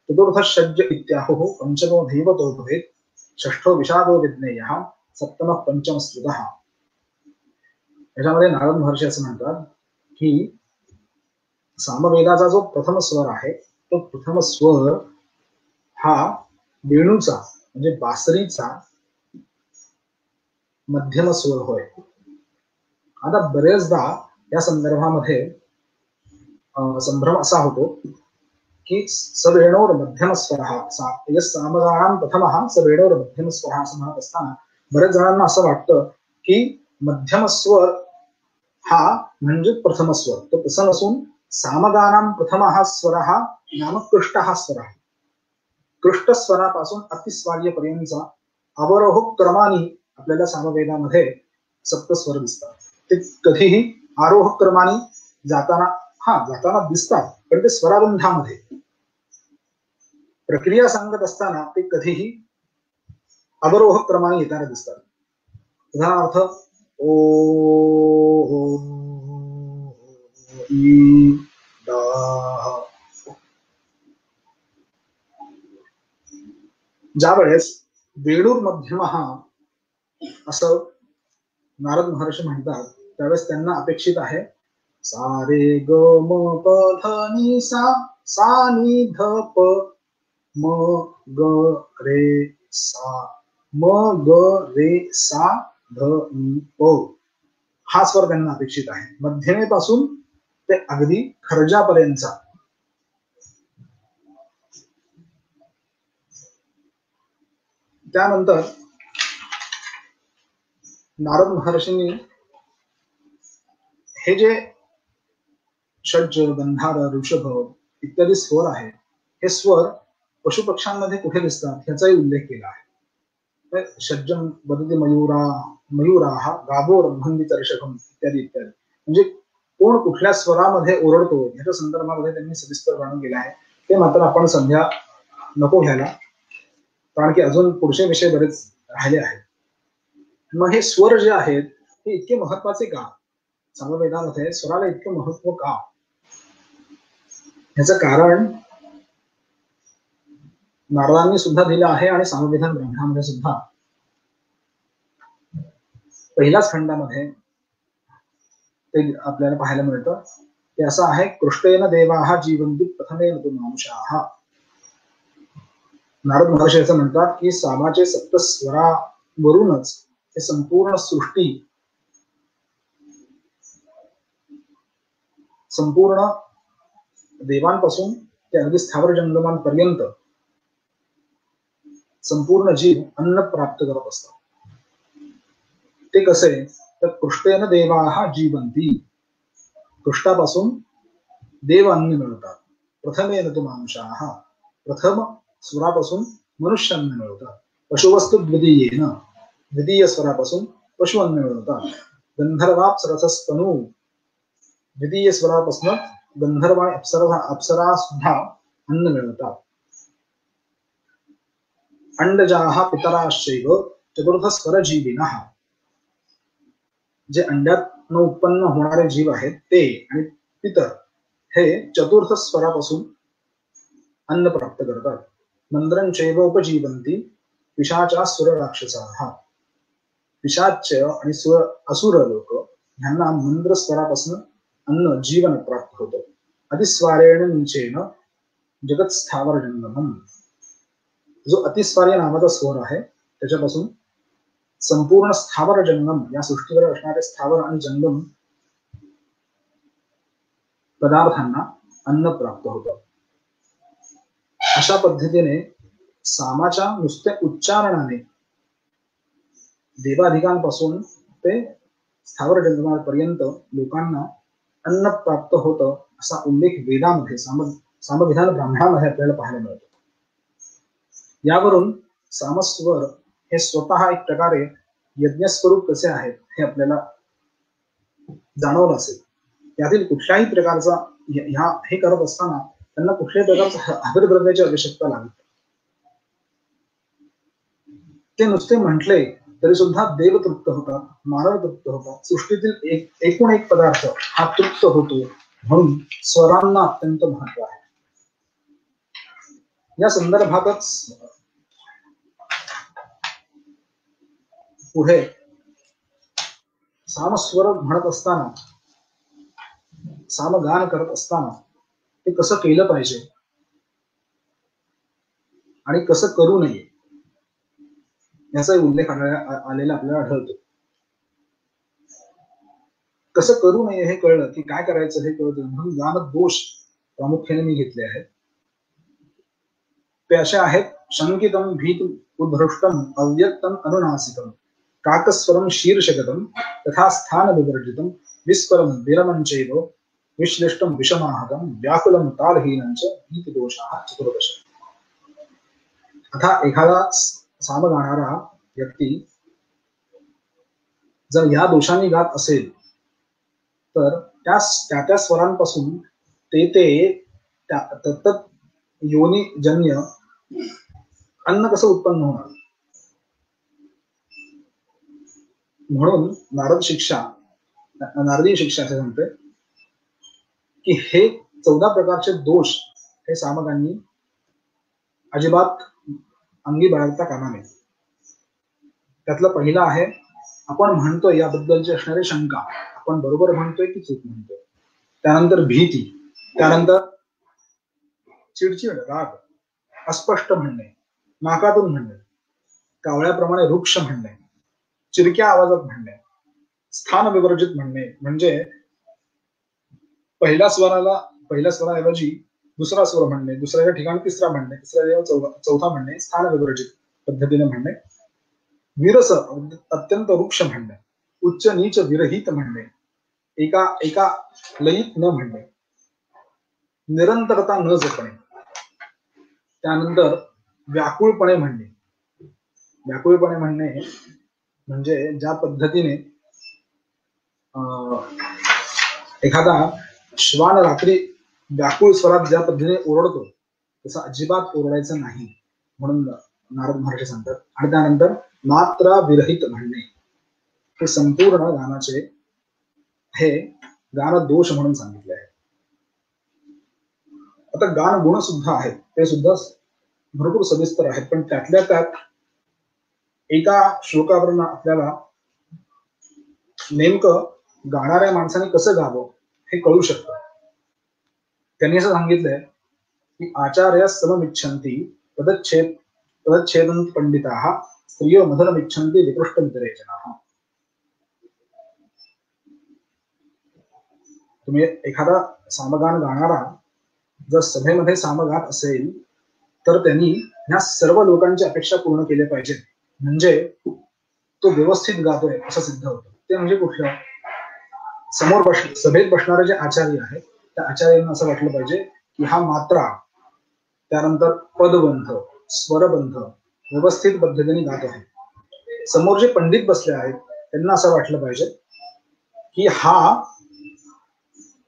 चतुर्थः षड्ज इत्याहुः पंचमो धैवतो भवेत् षष्ठो विषादो विज्ञेयः सप्तमः पंचमस्मृतः. याच्यामध्ये नारद महर्षी असं म्हणतात की सामवेदाचा जो प्रथम स्वर आहे तो प्रथम स्वर हा वेणूचा म्हणजे बासरीचा मध्यम स्वर होय. आता बरेचदा या संदर्भामध्ये संभ्रम असा होतो की सवेणोर मध्यम स्वरः सामगानां प्रथमः सवेणोर मध्यम स्वरः असं म्हणत असताना बरेच जणांना असं वाटतं की मध्यम स्वर हा म्हणजे प्रथम स्वर. तो तसं नसून सामगानां प्रथमः स्वरः नाम कृष्टः स्वरः. कृष्ट स्वरापासून अतिस्वार्य पर्यंतचा अवरोह क्रमाने आपल्याला सामवेदामध्ये सप्तस्वर दिसतात. ते कधीही आरोह क्रमाने जाताना दिसतात पण ते स्वराबंधामध्ये प्रक्रिया सांगत असताना ते कधीही अवरोह क्रमाने येताना दिसतात. उदाहरणार्थ ओ ज्या वेळेस वेणूर मध्यम असं नारद महर्षी म्हणतात त्यावेळेस त्यांना अपेक्षित आहे सा रे ग म प ध नि सा नि ध प म ग रे सा ध नि प हा स्वर त्यांना अपेक्षित आहे. मध्यमेपासून ते अगदी खर्जापर्यंतचा. त्यानंतर नारद महर्षींनी हे जे षड्ज, गंधार, ऋषभ इत्यादी स्वर आहेत हे स्वर पशुपक्ष्यांमध्ये कुठे दिसतात ह्याचाही उल्लेख केला आहे. षड्जम वदति मयूराः गावोर्भन्दित ऋषभम इत्यादी इत्यादी. म्हणजे कोण कुठल्या स्वरामध्ये ओरडतो ह्याच्या संदर्भामध्ये त्यांनी सविस्तर वर्णन केलं आहे. ते मात्र आपण सध्या नको घ्यायला कारण की अजून पुढचे विषय बरेच राहिले आहेत. मग हे स्वर जे आहेत हे इतके महत्वाचे का? सामवेदामध्ये स्वराला इतकं महत्व का? ह्याचं कारण नारदांनी सुद्धा दिलं आहे आणि सामवेदन ग्रंथामध्ये सुद्धा पहिल्याच खंडामध्ये ते आपल्याला पाहायला मिळतं. ते असं आहे, कृष्णेन देवाः जीवन्ति प्रथमेन तु मानुषाः. नारद महर्षी असं म्हणतात की सामाचे सप्तस्वरावरूनच हे संपूर्ण सृष्टी, संपूर्ण देवांपासून ते अगदी स्थावर जंगमांपर्यंत संपूर्ण जीव अन्न प्राप्त करत असतात. ते कसे? तर कृष्णेन देवाः जीवन्ति, कृष्णापासून देव अन्न मिळवतात. प्रथमेन तु मानुषाः, प्रथम स्वरापासून मनुष्य अन्न मिळवतात. पशुवस्तु द्वितीयेन, द्वितीय स्वरापासून पशु अन्न मिळवतात. गंधर्वाप्सरसस्तनू, द्वितीय स्वरापासून गंधर्व अप्सरा सुद्धा अन्न मिळवतात. अंडजाः पितराश्चैव चतुर्थ स्वरजीविनः, जे अंड्यात उत्पन्न होणारे जीव आहेत ते आणि पितर हे चतुर्थ स्वरापासून अन्न प्राप्त करतात. मंद्रंचैव उपजीवन्ति पिशाचासुर राक्षसाः, पिशाच आणि असुर लोक ह्यांना मंद्र स्वरापासून अन्न जीवन प्राप्त होतं. अतिस्वारेण नीचेन जगत स्थावर जंगमम, जो अतिस्वार्य नावाचा स्वर आहे त्याच्यापासून संपूर्ण स्थावर जंगम, या सृष्टीवर असणारे स्थावर आणि जंगम पदार्थांना अन्न प्राप्त होतं. अशा पद्धतीने सामाच्या नुसत्या उच्चारणाने देवाधिकांपासून ते स्थावर जंगमापर्यंत लोकांना अन्न प्राप्त होतं, असा उल्लेख वेदामध्ये सामविधान ब्राह्मणामध्ये आपल्याला पाहायला मिळतो. यावरून सामस्वर हे स्वतः एक प्रकारे यज्ञस्वरूप कसे आहेत हे आपल्याला जाणवलं असेल. यातील कुठल्याही प्रकारचा हे करत असताना त्यांना कुठल्याही प्रकारचा हविर्द्रव्याची आवश्यकता लागत. ते नुसते म्हटले तरी सुद्धा देव तृप्त होतात, मानव तृप्त होतात. सृष्टीतील एकूण एक पदार्थ हा तृप्त होतो. म्हणून स्वरांना अत्यंत महत्व आहे. या संदर्भातच पुढे सामस्वर म्हणत असताना, सामगान करत असताना ते कसं केलं पाहिजे आणि कसं करू नये याचा उल्लेख आलेला आपल्याला आढळतो. कसं करू नये हे कळलं की काय करायचं हे कळतं. म्हणून गान दोष प्रामुख्याने मी घेतले आहेत. ते असे आहेत, शंकितम भीत उद्धृष्टम अव्यक्तम अनुनासिकम काकस्वरम शीर्षगतम तथा स्थान विवर्जितम विस्वरम विरमंचैव विश्लिष्टम विषमाहतम व्याकुलम तालहीनं च भीत दोषाः चतुर्दश. आता एखादा साम गाणारा व्यक्ती जर या दोषांनी गात असेल तर त्या स्वरांपासून ते तत्त योनिजन्य अन्न कसं उत्पन्न होणार. म्हणून नारदीय शिक्षा असे म्हणते की हे 14 प्रकारचे दोष हे सामगांनी अजिबात अंगी बाळगता कामा नये. त्यातला पहिला आहे, आपण म्हणतोय याबद्दलची असणारी शंका, आपण बरोबर म्हणतोय की चूक म्हणतोय. त्यानंतर भीती, त्यानंतर चिडचिड, राग, अस्पष्ट म्हणणे, नाकातून म्हणणे, कावळ्याप्रमाणे वृक्ष म्हणणे, चिरक्या आवाजात म्हणणे, स्थान विवर्जित म्हणणे म्हणजे पहिल्या स्वराऐवजी दुसरा स्वर म्हणणे, दुसऱ्या ठिकाणी तिसरा म्हणणे, तिसऱ्या चौथा म्हणणे, स्थान विवर्जित पद्धतीने म्हणणे, विरस अत्यंत वृक्ष म्हणणे, उच्च नीच विरहित म्हणणे, एका लयीत न म्हणणे, निरंतरता न जपणे, त्यानंतर व्याकुळपणे म्हणणे. व्याकुळपणे म्हणणे म्हणजे ज्या पद्धतीने एखादा श्वान रात्री व्याकुळ स्वरात ज्या पद्धतीने ओरडतो तसं अजिबात ओरडायचं नाही म्हणून नारद महर्षी सांगतात. आणि त्यानंतर मात्रा विरहित म्हणणे हे संपूर्ण गानाचे हे गान दोष म्हणून सांगितले आहे. आता गान गुण सुद्धा आहेत, ते सुद्धा भरपूर सविस्तर आहेत, पण त्यातल्या त्यात एका श्लोकावरून आपल्याला नेमकं गाणाऱ्या माणसाने कसं गावं हे कळू शकतं. त्यांनी असं सांगितलंय की आचार्य सममिच्छन्ति तदच्छेदं पंडिताः स्त्रियो मधुरमिच्छन्ति विकृष्टमितरे जनाः. तुम्ही एखादा सामगान गाणारा जर सभेमध्ये सामगान असेल तर त्यांनी ह्या सर्व लोकांची अपेक्षा पूर्ण केल्या पाहिजेत, म्हणजे तो व्यवस्थित गातोय असं सिद्ध होतं. ते म्हणजे कुठलं, समोर सभेत बसणारे जे आचार्य आहेत त्या आचार्यांना असं वाटलं पाहिजे की हा मात्रा, त्यानंतर पदबंध, स्वरबंध व्यवस्थित पद्धतीने गात आहे. समोर जे पंडित बसले आहेत त्यांना असं वाटलं पाहिजे की हा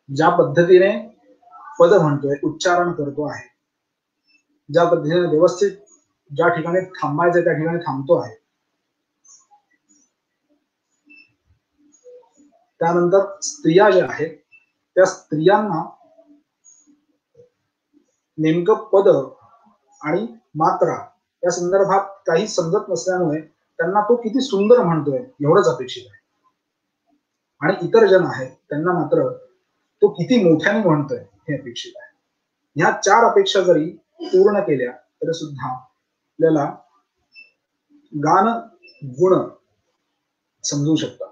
ज्या पद्धतीने पद म्हणतोय, उच्चारण करतो आहे, ज्या पद्धतीने व्यवस्थित ज्या ठिकाणी थांबायचं त्या ठिकाणी थांबतो आहे. त्यानंतर स्त्रिया ज्या आहेत त्या स्त्रियांना नेमकं पद आणि मात्रा या संदर्भात काही समजत नसल्यामुळे त्यांना तो किती सुंदर म्हणतोय एवढंच अपेक्षित आहे, आणि इतर जन आहेत त्यांना मात्र तो किती मोठ्याने म्हणतोय हे अपेक्षित आहे. ह्या 4 अपेक्षा जरी पूर्ण केल्या तरी सुद्धा आपल्याला गान गुण समजू शकतात.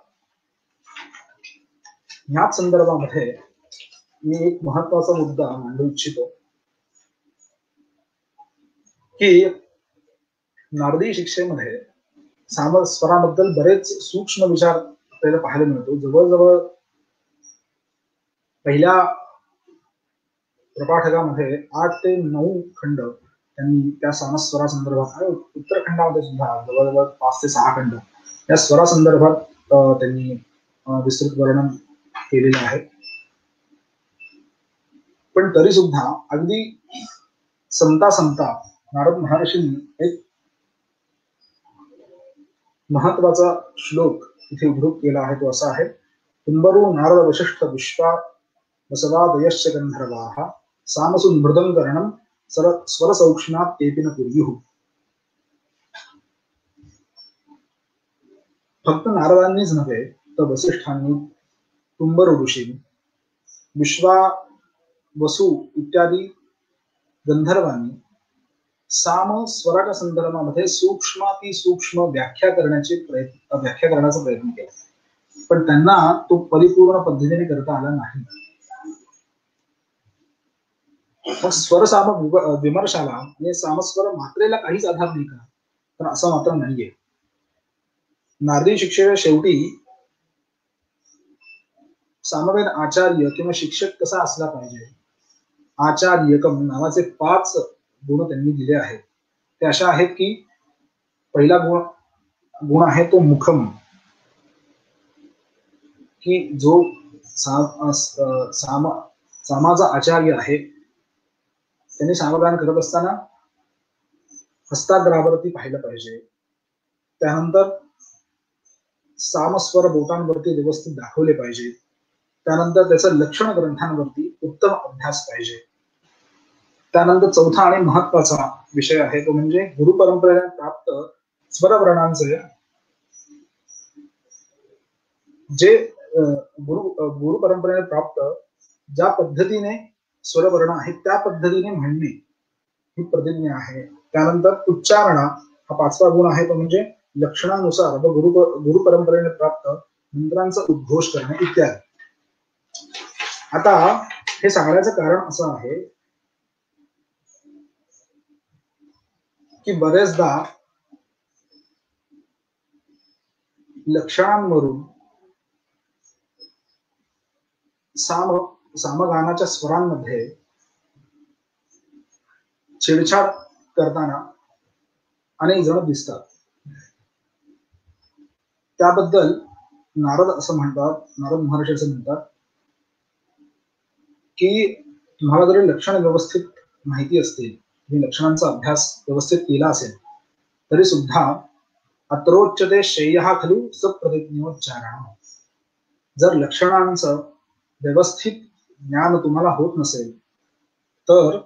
ह्याच संदर्भामध्ये मी एक महत्वाचा मुद्दा मांडू इच्छितो की नारदी शिक्षेमध्ये सामस्वराबद्दल बरेच सूक्ष्म विचार आपल्याला पाहायला मिळतो. जवळजवळ पहिल्या प्रपाठकामध्ये 8 ते 9 खंड त्यांनी त्या सामस्वरा संदर्भात, आणि उत्तरखंडामध्ये सुद्धा जवळजवळ 5 ते 6 खंड या स्वरा संदर्भात त्यांनी विस्तृत वर्णन केलेलं आहे. पण तरी सुद्धा अगदी संता नारद महर्षींनी एक महत्वाचा श्लोक इथे उद्धृत केला आहे. तो असा आहे, तुंबरू नारद वशिष्ठ विश्वा वसवादयश्च गंधर्वाः सामसु मृदंगरणं स्वर सौक्ष्म्यात् केपि न कुर्युः. फक्त नारदांनीच नव्हे तर वसिष्ठांनी, तुंबर ऋषी, विश्वा, वसु इत्यादी गंधर्वांनी साम स्वराच्या संदर्भामध्ये सूक्ष्म व्याख्या करण्याचा प्रयत्न केला, पण त्यांना तो परिपूर्ण पद्धतीने करता आला नाही. मग स्वर साम विमर्शाला म्हणजे सामस्वर मात्रेला काहीच आधार नाही का, तर असं मात्र नाहीये. नारदी शिक्षेच्या शेवटी सामवेद आचार्य किंवा शिक्षक कसा असला पाहिजे, आचार्यकम नावाचे 5 गुण त्यांनी दिले आहेत. ते अशा आहेत की पहिला गुण आहे तो मुखम, की जो सामाचा आचार्य आहे त्यांनी सामगान करत असताना हस्ताग्रावरती पाहिलं पाहिजे. त्यानंतर सामस्वर बोटांवरती व्यवस्थित दाखवले पाहिजे. त्यानंतर त्याचं लक्षण ग्रंथांवरती उत्तम अभ्यास पाहिजे. त्यानंतर चौथा आणि महत्वाचा विषय आहे तो म्हणजे गुरु परंपरेने प्राप्त स्वरवर्णांचे जे गुरु परंपरेने प्राप्त ज्या पद्धतीने स्वरवर्ण आहेत त्या पद्धतीने म्हणणे ही प्रतिज्ञा आहे. त्यानंतर उच्चारणा हा 5वा गुण आहे तो म्हणजे लक्षणानुसार गुरु परंपरेने प्राप्त मंत्रांचा उद्घोष करणे इत्यादी. आता हे सांगण्याचं कारण असं आहे की बरेचदा लक्षणांवरून सामगानाच्या स्वरांमध्ये छेडछाड करताना अनेक जण दिसतात. त्याबद्दल नारद असं म्हणतात, नारद महर्षी असं म्हणतात की तुम्हाला जरी लक्षण व्यवस्थित माहिती असतील, तुम्ही लक्षणांचा अभ्यास व्यवस्थित केला असेल तरी सुद्धा अत्रोच्यते श्रेयः खलु सप्रतिज्ञोच्चारणः. जर लक्षणांचं व्यवस्थित ज्ञान तुम्हाला होत नसेल तर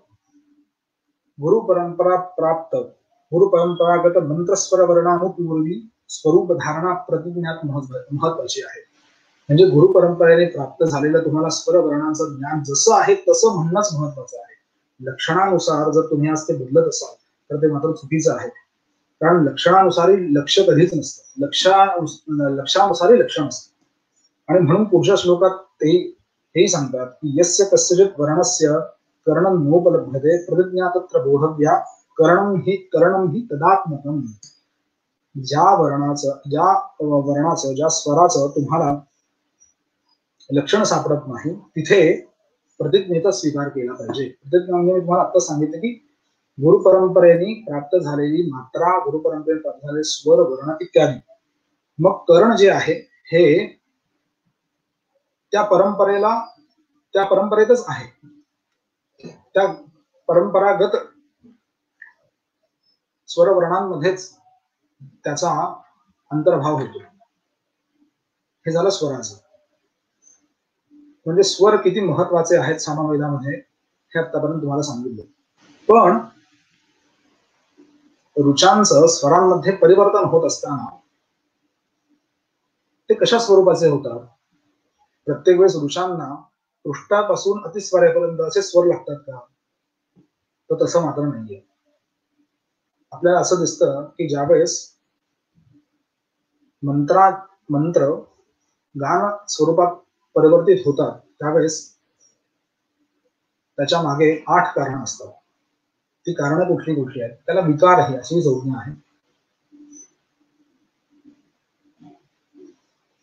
गुरु परंपरा प्राप्त गुरु परंपरागत मंत्रस्वर वर्णानुपूर्वी स्वरूप धारणा प्रतिज्ञात महत्वाची आहे. म्हणजे गुरु परंपरेने प्राप्त झालेलं तुम्हाला स्वर वर्णाचं ज्ञान जसं आहे तसं म्हणणंच महत्वाचं आहे. लक्षणानुसार जर तुम्ही आज ते बदलत असाल तर ते मात्र चुकीचं आहे. कारण लक्षणानुसारी लक्ष कधीच नसतं, लक्षानुसारी लक्ष नसतं. आणि म्हणून पुढच्या श्लोकात ते हेही सांगतात की यस्य कस्यचित् वर्णस्य करणं नोपलभ्यते प्रतिज्ञा तत्र बोधव्या करणं ही तदात्मकम्. ज्या वर्णाचं ज्या स्वराचं तुम्हाला लक्षण सापडत नाही तिथे प्रतिज्ञेचा स्वीकार केला पाहिजे. प्रतिज्ञा म्हणजे मी तुम्हाला आता सांगितलं की गुरु परंपरेने प्राप्त झालेली मात्रा, गुरु परंपरेने प्राप्त झालेले स्वर वर्ण इत्यादी. मग करण जे आहे हे त्या परंपरेतच आहे, त्या परंपरागत स्वरवर्णांमध्येच त्याचा अंतर्भाव होतो. हे झालं स्वराचं. म्हणजे स्वर किती महत्वाचे आहेत सामवेदामध्ये हे आतापर्यंत तुम्हाला सांगितलं. पण रुचांचं स्वरांमध्ये परिवर्तन होत असताना ते कशा स्वरूपाचे होतात? प्रत्येक वेळेस रुचांना पृष्ठापासून अतिस्वरापर्यंत असे स्वर लागतात का? तर तसं मात्र नाहीये. आपल्याला असं दिसतं की ज्यावेळेस मंत्र गान स्वरूपात परिवर्तित होतात त्यावेळेस त्याच्या मागे 8 कारणं असतात. ती कारणं कुठली कुठली आहेत? त्याला विकार ही अशी संज्ञा आहे.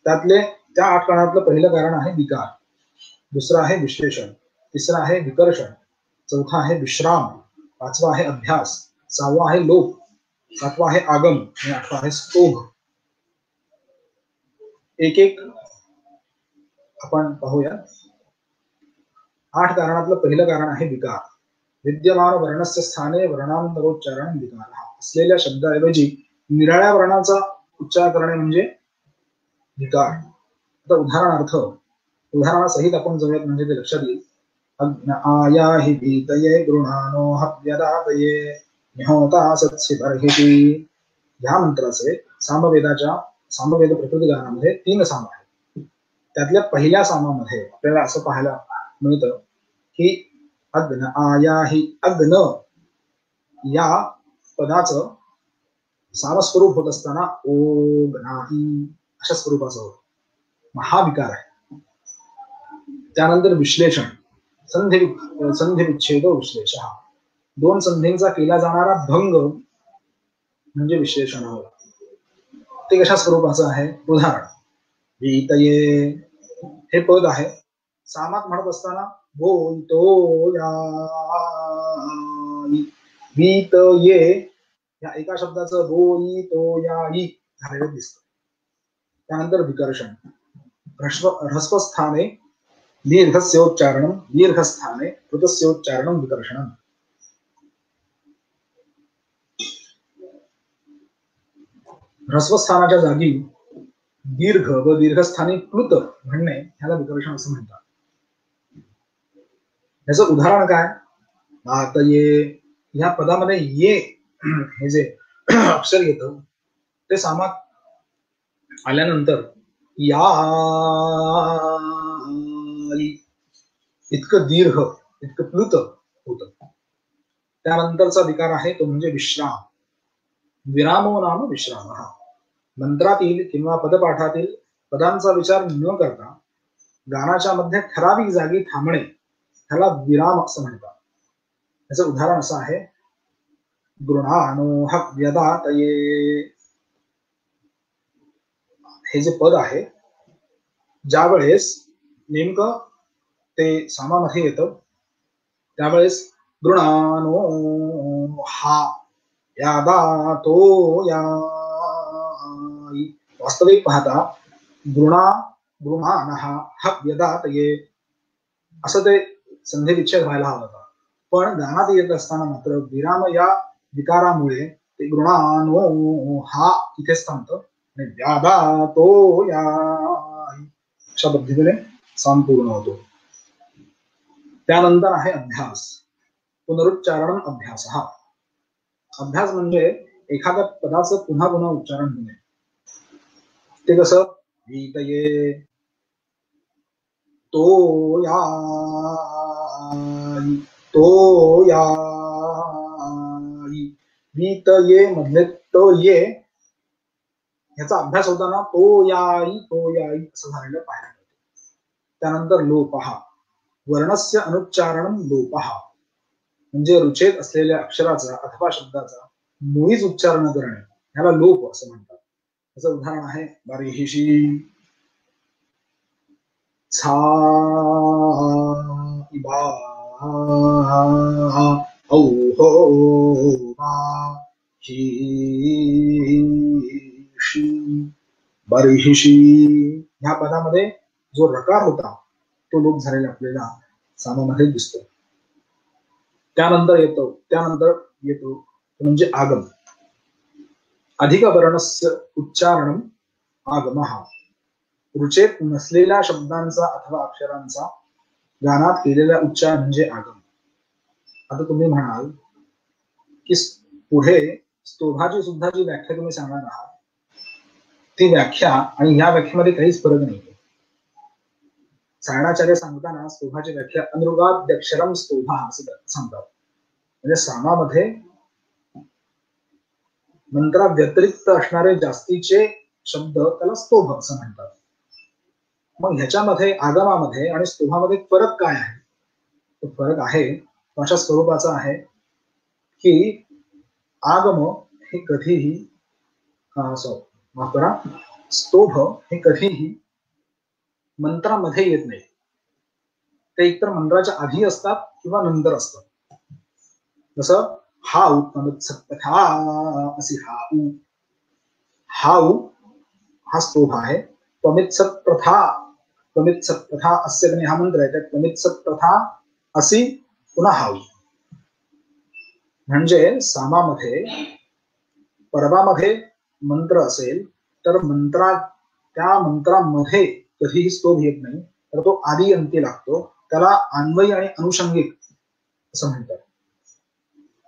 त्यातले त्या 8 कारणातलं पहिलं कारण आहे विकार, दुसरं आहे विश्लेषण, तिसरं आहे विकर्षण, चौथा आहे विश्राम, पाचवा आहे अभ्यास, 6वा आहे लोप, 7वा आहे आगम आणि 8वा आहे स्तोभ. एक एक आपण पाहूया. 8 कारणातलं पहिलं कारण आहे विकार. विद्यमान वर्णस्य स्थाने वर्णांतरोच्चारण विकार. असलेल्या शब्दाऐवजी निराळ्या वर्णाचा उच्चार करणे म्हणजे विकार. आता उदाहरणासहित आपण जाऊयात म्हणजे ते लक्षात येईल. अग्न आया हि भीतये गृणानो हव्यदातये निहोता सत्सिबर्हिति. या मंत्राचे सामवेद प्रकृती गानामध्ये 3 साम आहेत. त्यातल्या पहिल्या सामामध्ये आपल्याला असं पाहायला मिळतं की अग्न आया हि अग्न या पदाचं सामस्वरूप होत असताना ओग्नाही अशा स्वरूपाचं होतं. महाविकार आहे. त्यानंतर विश्लेषण, संधी विच्छेद विश्लेष. 2 संधींचा केला जाणारा भंग म्हणजे विश्लेषण होय. ते कशा स्वरूपाचं आहे? उदाहरण वीतये हे पद आहे. सामात म्हणत असताना बोलतो या वीतये या एका शब्दाचं बोलितो याई झालेलं दिसतं. त्यानंतर विकर्षण, ह्रस्वस्थाने दीर्घस्योच्चारणं, दीर्घस्थाने कृतस्योच्चारणं विकर्षणं. ह्रस्वस्थानाच्या जागी दीर्घ व दीर्घस्थानी प्लुत म्हणणे ह्याला विकर्षण असं म्हणतात. याचं उदाहरण काय? आतये ह्या पदामध्ये ये हे जे अक्षर येतं ते सामात आल्यानंतर या इतकं दीर्घ इतकं प्लुत होतं. त्यानंतरचा विकार आहे तो म्हणजे विश्राम. विरामो नाम विश्राम. मंत्रातील किंवा पदपाठातील पदांचा विचार न करता गानाच्या मध्ये ठराविक जागी थांबणे ह्याला विराम असं म्हणतात. याचं उदाहरण असं आहे गृणानो हव्यदातये. हे जे पद आहे ज्यावेळेस नेमकं ते सामामध्ये येतं त्यावेळेस गृणानो हा यादातो या. वास्तविक पाहता गृणानः हव्यदातये असं ते संधी विच्छेद व्हायला हवा होता. पण गानात येत असताना मात्र विराम या विकारामुळे ते गृणानो हा इथेच थांबतं आणि व्यादातो या अशा पद्धतीने साम पूर्ण होतो. त्यानंतर आहे अभ्यास. पुनरुच्चारणम अभ्यास. अभ्यास म्हणजे एखाद्या पदाचं पुन्हा पुन्हा उच्चारण होणे. ते कसं? वीतये, तो याई, तो याई. वीतये मधले तो ये ह्याचा अभ्यास होताना तो याई असं झालेलं पाहायला मिळतं. त्यानंतर लोपहा, वर्णस्य अनुच्चारणम लोपहा म्हणजे रुचेत असलेल्या अक्षराचा अथवा शब्दाचा मुळीच उच्चार न करणे ह्याला लोप असं म्हणतात. त्याचं उदाहरण आहे बारिहिशी, छा इबा औ हो बा ही शी. बारिहिशी ह्या पदामध्ये जो रकार होता तो लोप झालेला आपल्याला सामामध्ये दिसतो. त्यानंतर येतो म्हणजे आगम. अधिक वर्णस्य उच्चारणम आगमः. रुचेत नसलेल्या शब्दांचा अथवा अक्षरांचा गानात केलेला उच्चार म्हणजे आगम. आता तुम्ही म्हणाल की पुढे स्तोभाची सुद्धा जी व्याख्या तुम्ही सांगणार आहात ती व्याख्या आणि ह्या व्याख्येमध्ये काहीच फरक नाही. सायणाचार्य सांगताना स्तोभाची व्याख्या अनुगाद्यक्षरम स्तोभा असं सांगतात. म्हणजे सामामध्ये मंत्रा व्यतिरिक्त असणारे जास्तीचे शब्द त्याला स्तोभ असं म्हणतात. मग ह्याच्यामध्ये आगमामध्ये आणि स्तोभामध्ये फरक काय आहे? तो फरक आहे अशा स्वरूपाचा आहे की आगम हे कधीही स्तोभ हे कधीही मंत्रामध्ये येत नाही. ते एकतर मंत्राच्या आधी असतात किंवा नंतर असतात. जसं हाऊ तमित्सत्पथा अशी हाऊ. हाऊ हा स्तोभ आहे. त्वमित्सत्प्रथा अस्य हा मंत्र आहे. त्वमित्सत्प्रथा अशी पुन्हा हाऊ. म्हणजे सामामध्ये पर्वामध्ये मंत्र असेल तर त्या मंत्रामध्ये कधीही स्तोभ येत नाही, तर तो आदी अंती लागतो. त्याला अन्वयी आणि अनुषंगिक असं म्हणतात.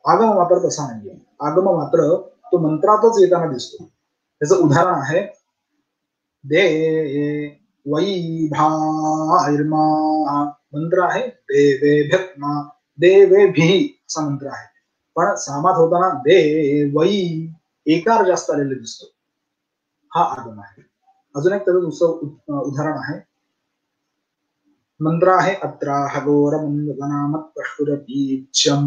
आगम मात्र तसा नाहीये. आगम मात्र तो मंत्रातच येताना दिसतो. त्याचं उदाहरण आहे दे वै भार्मा. मंत्र आहे देवेभ्यत्मा, देवेभिः असा मंत्र आहे. पण सामात होताना दे वै एकार जास्त आलेला दिसतो. हा आगम आहे. अजून एक त्याचं दुसरं उदाहरण आहे. मंत्र आहे अत्रा हगोरमंगनामत्पष्टुरपीच्यम.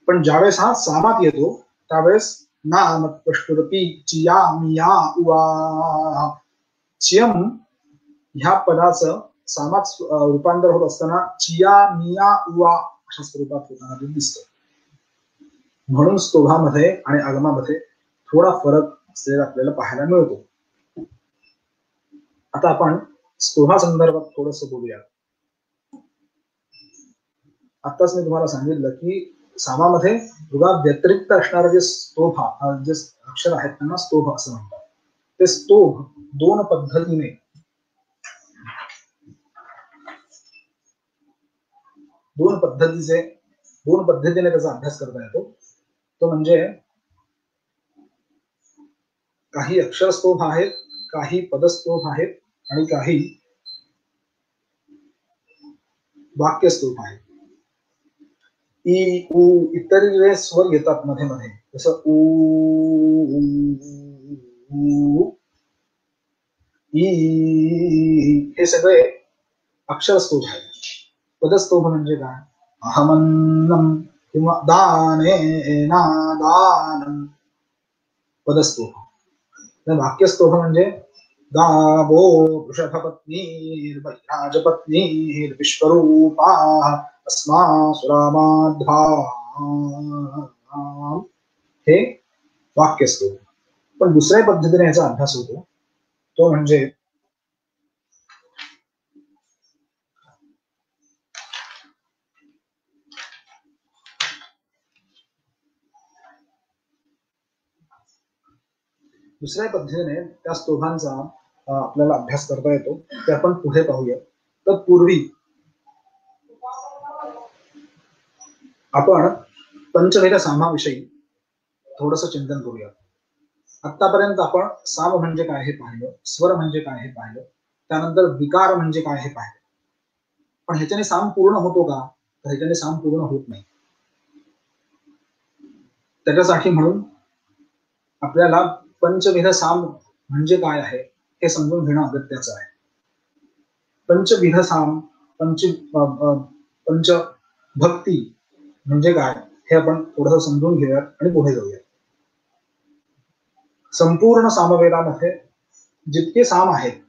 पण ज्यावेळेस हा सामात येतो त्यावेळेस नामत्पष्टुरपी चिया मिया उवा. चियम ह्या पदाचं सामात रूपांतर होत असताना चिया मिया उवा अशा स्वरूपात होताना दिसतं. म्हणून स्तोभामध्ये आणि आगमामध्ये थोडा फरक असलेला आपल्याला पाहायला मिळतो. आता आपण स्तोभा संदर्भात थोडस बोलूया. आताच मी तुम्हाला सांगितलं की सामामध्ये ऋगा व्यतिरिक्त असणारे जे स्तोभा जे अक्षर आहेत त्यांना स्तोभ असं म्हणतात. ते स्तोभ दोन पद्धतीने त्याचा अभ्यास करता येतो. तो म्हणजे काही अक्षर स्तोभ आहेत, काही पदस्तोभ आहेत आणि काही वाक्य स्तोभ आहेत. ई उ इत्यादी जे स्वर येतात मध्ये मध्ये, जसं उ ई, हे सगळे अक्षर स्तोभ आहेत. पदस्तोभ म्हणजे काय? अहमन्नम किंवा दानेना दानम पदस्तोभ. वाक्यस्तोभ म्हणजे गावो वृषभपत्नीर्वैराजपत्नीर्विश्वरूपा अस्मासुरामाध्वा, हे वाक्यस्तोभ. पण दुसऱ्या पद्धतीने याचा अभ्यास होतो. तो म्हणजे दुसऱ्या पद्धतीने त्या स्तोभांचा आपल्याला अभ्यास करता येतो. ते आपण पुढे पाहूया. तर पूर्वी आपण पंचवेद सामाविषयी थोडस चिंतन करूया. आतापर्यंत आपण साम म्हणजे काय हे पाहिलं, स्वर म्हणजे काय हे पाहिलं, त्यानंतर विकार म्हणजे काय हे पाहिलं. पण ह्याच्याने साम पूर्ण होतो का? तर ह्याच्याने साम पूर्ण होत नाही. त्याच्यासाठी म्हणून आपल्याला पंचविध साम म्हणजे काय आहे हे समजून घेणं अगत्याचं आहे. पंचविध साम, पंच भक्ती म्हणजे काय हे आपण थोडंसं समजून घेऊयात आणि पुढे जाऊयात. संपूर्ण सामवेदामध्ये जितके साम आहेत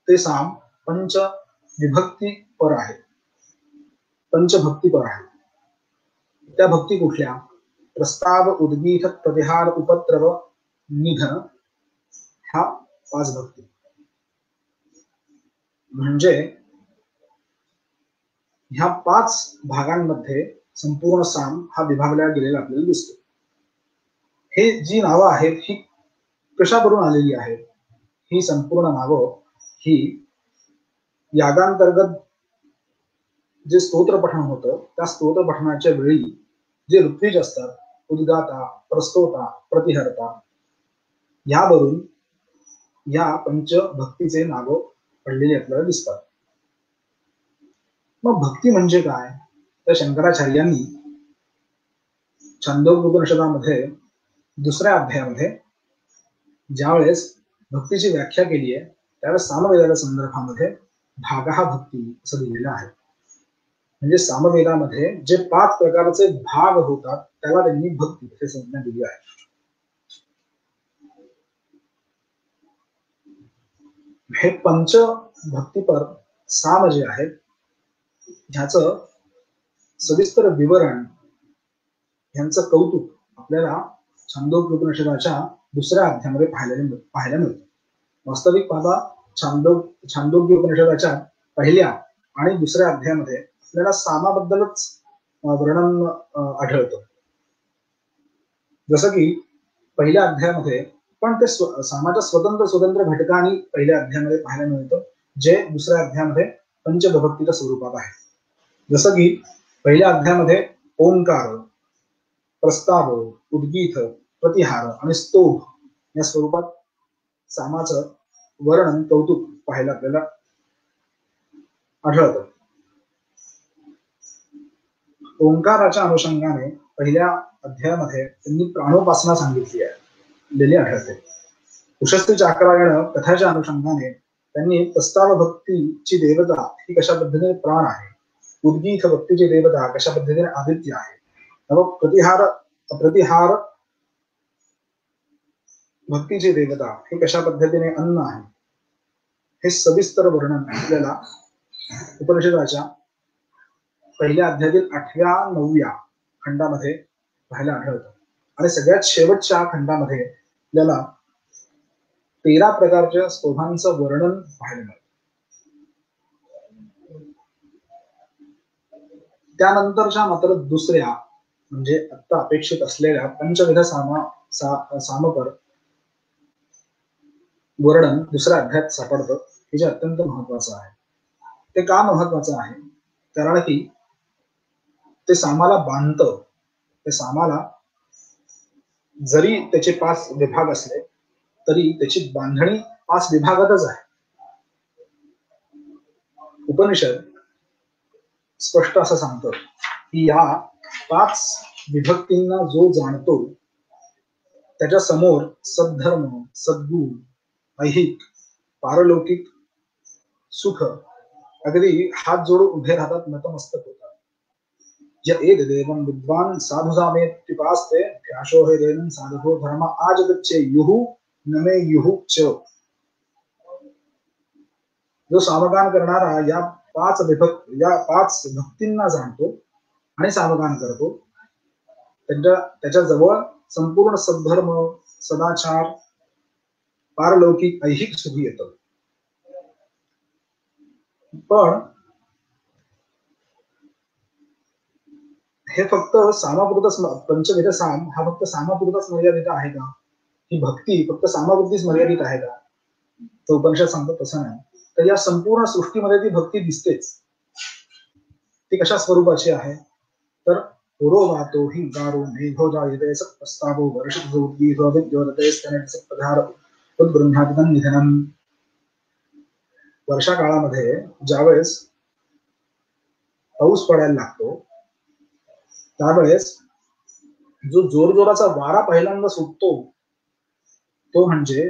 ते साम पंच विभक्ती पर आहे, पंचभक्ती पर आहे. त्या भक्ती कुठल्या? प्रस्ताव, उद्गीत, प्रतिहार, उपद्रव, निधन ह्या 5 भक्ती. म्हणजे ह्या 5 भागांमध्ये संपूर्ण साम हा विभागला गेलेला आपल्याला दिसतो. हे जी नावं आहेत ही कशावरून आलेली आहेत? ही संपूर्ण नावं ही यागांतर्गत जे स्तोत्र पठण होतं त्या स्तोत्र पठणाच्या वेळी जे ऋत्विज असतात, उद्गाता, प्रस्तोता, प्रतिहर्ता, यावरून या पंचभक्तीचे नावं पडलेली आपल्याला दिसतात. मग भक्ती म्हणजे काय? तर शंकराचार्यांनी छांदोग्योपनिषदामध्ये 2ऱ्या अध्यायामध्ये ज्यावेळेस भक्तीची व्याख्या केली आहे त्यावेळेस सामवेदाच्या संदर्भामध्ये भागहा भक्ती असं दिलेलं आहे. म्हणजे सामवेदामध्ये जे 5 प्रकारचे भाग होतात त्याला त्यांनी भक्ती अशी संज्ञा दिली आहे. हे पंच भक्तीपर साम जे आहेत ह्याचं सविस्तर विवरण, ह्यांचं कौतुक आपल्याला छांदोग्योपनिषदाच्या 2ऱ्या अध्यायामध्ये पाहायला मिळतं. वास्तविक पाहता छांदोग्योपनिषदाच्या 1ल्या आणि 2ऱ्या अध्यायामध्ये आपल्याला सामाबद्दलच वर्णन आढळतं. जसं की 1ल्या अध्यायामध्ये पण ते सामाच्या स्वतंत्र घटकांनी 1ल्या अध्यायामध्ये पाहायला मिळतं, जे 2ऱ्या अध्यायामध्ये पंचभक्तीच्या स्वरूपात आहे. जसं की 1ल्या अध्यायामध्ये ओंकार, प्रस्ताव, उद्गीत, प्रतिहार आणि स्तोभ या स्वरूपात सामाचं वर्णन, कौतुक पाहायला आपल्याला आढळतं. ओंकाराच्या अनुषंगाने 1ल्या अध्यायामध्ये त्यांनी प्राणोपासना सांगितली आहे आढळते. उशस्ती चाक्रायण कथाच्या अनुषंगाने त्यांनी प्रस्ताव भक्तीची देवता ही कशा पद्धतीने प्राण आहे, उद्गीत भक्तीची देवता कशा पद्धतीने आदित्य आहे, प्रतिहार भक्तीची देवता ही कशा पद्धतीने अन्न आहे, हे सविस्तर वर्णन आपल्याला उपनिषदाच्या 1ल्या अध्यायातील 8व्या 9व्या खंडामध्ये पाहायला आढळतं. आणि सगळ्यात शेवटच्या खंडामध्ये आपल्याला 13 प्रकारच्या स्तोभांचं वर्णन पाहायला मिळतं. त्यानंतरच्या मात्र 2ऱ्या म्हणजे आता अपेक्षित असलेल्या पंचविध सामपर वर्णन 2ऱ्या अध्यायात सापडतं, हे जे अत्यंत महत्वाचं आहे. ते का महत्वाचं आहे? कारण की ते सामाला बांधतं. ते सामाला जरी त्याचे 5 विभाग असले तरी त्याची बांधणी 5 विभागातच आहे. उपनिषद स्पष्ट असं सांगतं की या 5 विभक्तींना जो जाणतो त्याच्या समोर सद्धर्म, सद्गुण, ऐहिक, पारलौकिक सुख अगदी हात जोडून उभे राहतात, नतमस्तक होतात. य एक देवं विद्वान साधु सामेत्युपास्ते ध्याशो हे देवं साधको धर्म आजगच्चे युहु नमे युहु च. जो सामगान करणारा या 5 भक्तींना जाणतो आणि सामगान करतो, त्याच्या जवळ संपूर्ण सद्धर्म, सदाचार, पारलौकिक, ऐहिक सुख येतं. पण हे फक्त सामापुरतच, पंचविध साम हा फक्त सामापुरतच मर्यादित आहे का? ही भक्ती फक्त सामापुरतीच मर्यादित आहे का? तो उपनिषद सांगतो तसं नाही. तर या संपूर्ण सृष्टीमध्ये ती भक्ती दिसतेच. ती कशा स्वरूपाची आहे? तर पुरोवातो हिंकारो मेघो जायते सत्प्रस्तावो वर्षितो उद्गीतो विद्योतते स्तनपधार उद्गृह्णातितं निधनम. वर्षा काळामध्ये ज्यावेळेस पाऊस पडायला लागतो त्यावेळेस जो जोरजोराचा वारा पहिल्यांदा सुटतो तो म्हणजे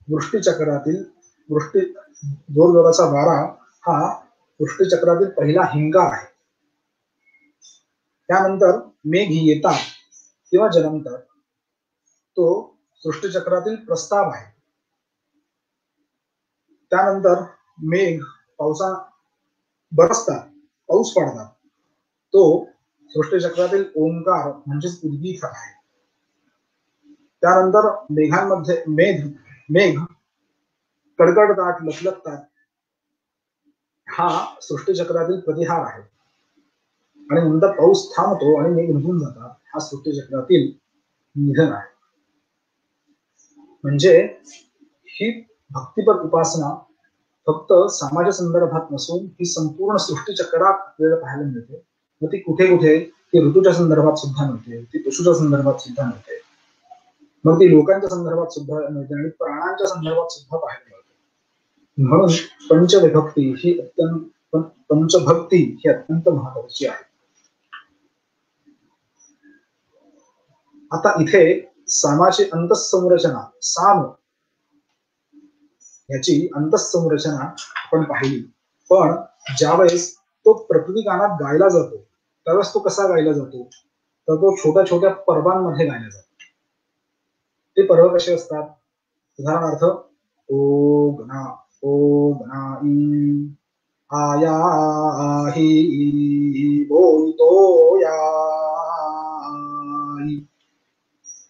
वृष्टीचक्रातील जोरजोराचा वारा हा वृष्टीचक्रातील पहिला हिंगार आहे. त्यानंतर मेघ येतात किंवा जन्मतात तो सृष्टीचक्रातील प्रस्ताव आहे. त्यानंतर मेघ बरसतात, पाऊस पडतात तो सृष्टीचक्रातील ओंकार म्हणजेच उद्गीत आहे. त्यानंतर मेघांमध्ये मेघ कडकडतात, लखलखतात हा सृष्टीचक्रातील प्रतिहार आहे. आणि नंतर पाऊस थांबतो आणि मेघ निघून जातात हा सृष्टीचक्रातील निधन आहे. म्हणजे ही भक्तिपद उपासना फक्त समाज संदर्भात नसून ही संपूर्ण सृष्टीचक्रात आपल्याला पाहायला मिळते. मग ती कुठे कुठे ती ऋतूच्या संदर्भात सुद्धा मिळते, ती पशुच्या संदर्भात सुद्धा मिळते, मग ती लोकांच्या संदर्भात सुद्धा मिळते आणि प्राणांच्या संदर्भात सुद्धा पाहायला मिळते. म्हणून पंचभक्ती ही अत्यंत महत्वाची आहे. आता इथे सामाची अंतःसंरचना साम याची अंतःसंरचना आपण पाहिली. पण ज्यावेळेस तो प्रकृतिगानात गायला जातो त्यावेळेस तो कसा गायला जातो तर तो छोट्या छोट्या पर्वांमध्ये गायला जातो. ते पर्व कसे असतात? उदाहरणार्थ ओ गणा आया ही बोलतो या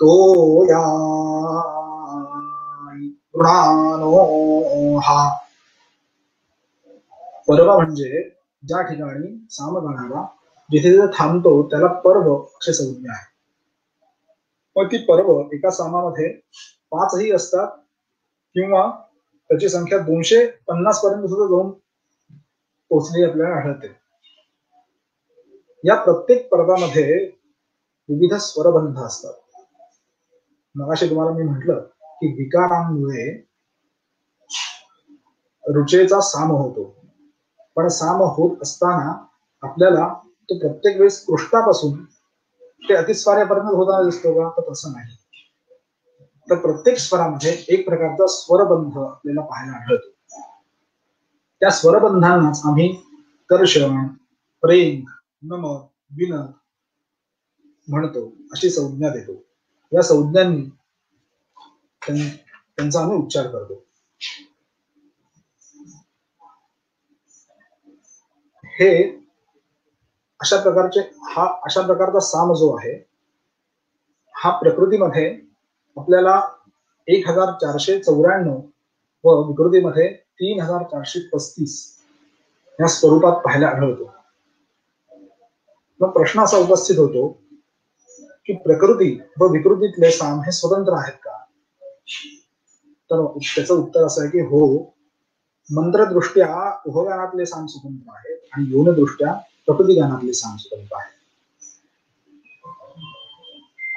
तो या हा पर्व म्हणजे ज्या ठिकाणी सामगाणाला जिथे जिथे थांबतो त्याला पर्व असे संज्ञा आहे. मग ती पर्व एका सामामध्ये 5ही असतात किंवा त्याची संख्या 250 पर्यंत सुद्धा जाऊन पोचली आपल्याला आढळते. या प्रत्येक पर्वामध्ये विविध स्वरबंध असतात. मगाशी तुम्हाला मी म्हटलं की विकारांमुळे रुचेचा साम होतो, पण साम होत असताना आपल्याला तो प्रत्येक वेळेस कृष्णापासून ते अतिस्वार्यापर्यंत होताना दिसतो का? तर तसं नाही. तर प्रत्येक स्वरामध्ये एक प्रकारचा स्वरबंध आपल्याला पाहायला आढळतो. त्या स्वरबंधांनाच आम्ही कर्षण, प्रेम, नमक, विनत म्हणतो, अशी संज्ञा देतो. या संज्ञांनी त्यांचा आम्ही उच्चार करतो. हे अशा प्रकारचा साम जो आहे हा प्रकृतीमध्ये आपल्याला 1494 व विकृतीमध्ये 3435 या स्वरूपात पाहायला आढळतो. मग प्रश्न असा उपस्थित होतो की प्रकृती व विकृतीतले साम हे स्वतंत्र आहेत का? तर त्याचं उत्तर असं आहे की हो, मंत्रदृष्ट्या उभगानातले साम स्वतंत्र आहेत आणि यौनदृष्ट्या प्रकृती गानातले साम स्वतंत्र आहेत.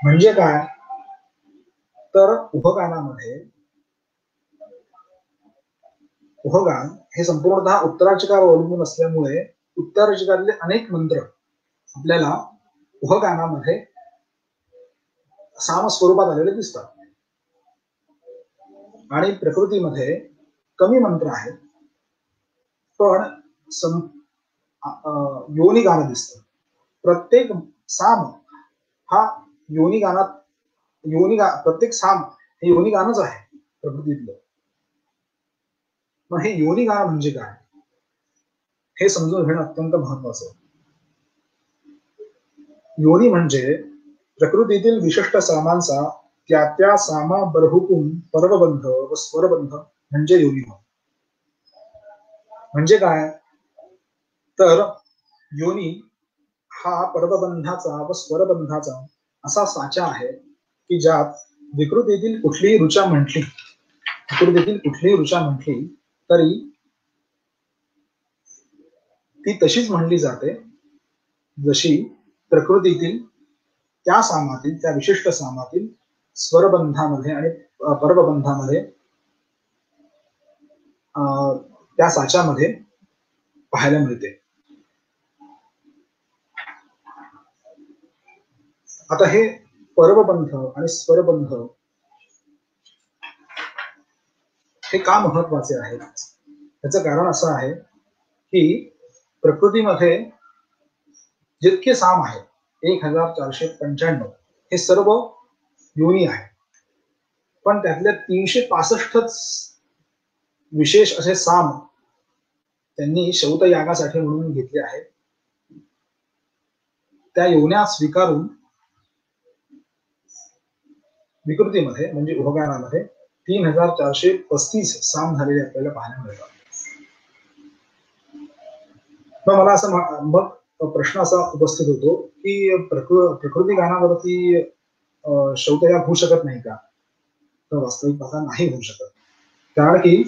म्हणजे काय? तर उभगानामध्ये उभगान हे संपूर्णतः उत्तराधिकार अवलंबून असल्यामुळे उत्तराधिकारातले अनेक मंत्र आपल्याला उभगानामध्ये साम स्वरूपात आलेले दिसतात आणि प्रकृतीमध्ये कमी मंत्र आहेत पण योनी गाणं दिसतं. प्रत्येक साम हा योनी गानात प्रत्येक साम हे योनी गाणंच आहे प्रकृतीतलं. मग हे योनी गाणं म्हणजे काय हे समजून घेणं अत्यंत महत्वाचं. योनी म्हणजे प्रकृतीतील विशिष्ट सामांचा त्या सामा बरहुकून पर्वबंध व स्वरबंध म्हणजे योनी होय. म्हणजे काय? तर योनी हा पर्वबंधाचा व स्वरबंधाचा असा साचा आहे की ज्यात विकृतीतील कुठलीही ऋचा म्हटली तरी ती तशीच म्हणली जाते जशी प्रकृतीतील त्या सामातील, त्या विशिष्ट सामातील स्वरबंधामध्ये आणि पर्वबंधामध्ये त्या साच्यामध्ये पाहायला मिळते. आता हे पर्वबंध आणि स्वरबंध हे का महत्वाचे आहे? त्याचं कारण असं आहे की प्रकृतीमध्ये जितके साम आहेत 1495 हे सर्व योनी आहे, पण त्यातल्या 365च विशेष असे साम त्यांनी शौतयागासाठी म्हणून घेतले आहेत. त्या योन्या स्वीकारून विकृतीमध्ये म्हणजे उभगानामध्ये 3435 साम झालेले आपल्याला पाहायला मिळतात. मग मला असं मग प्रश्न असा उपस्थित होतो की प्रकृती गानावरती शौतयाग होऊ शकत नाही का? तर वास्तविक पाहता नाही होऊ शकत, कारण की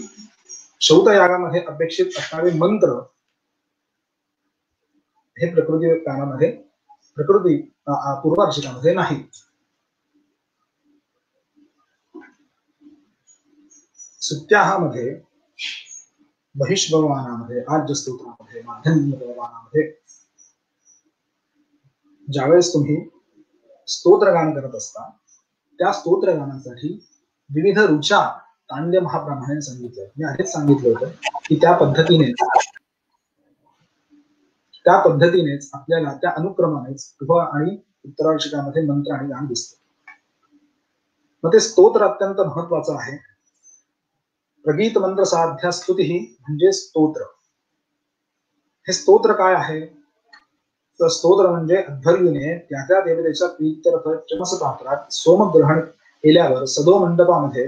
शौतयागामध्ये अपेक्षित असणारे मंत्र हे प्रकृती गानामध्ये प्रकृती पूर्वार्चिकामध्ये नाही. सुत्याहामध्ये, बहिष्भवानामध्ये, आद्यस्तोत्रामध्ये, माध्यमभवानामध्ये ज्यावेळेस तुम्ही स्तोत्रगान करत असता त्या स्तोत्रगानासाठी विविध रुचा तांड्य महाब्राह्मणाने सांगितलं. मी आधीच सांगितलं होतं की त्या पद्धतीनेच आपल्याला त्या अनुक्रमानेच उभ आणि उत्तरार्चिकामध्ये मंत्र आणि गान दिसतं. मग ते स्तोत्र अत्यंत महत्वाचं आहे. प्रगीत मंत्र साध्या स्तुती म्हणजे स्तोत्र. हे स्तोत्र काय आहे? तर स्तोत्र म्हणजे अध्वर्यूने त्या त्या देवतेच्या प्रीत्यर्थ चमसपात्रात सोमग्रहण केल्यावर सदो मंडपामध्ये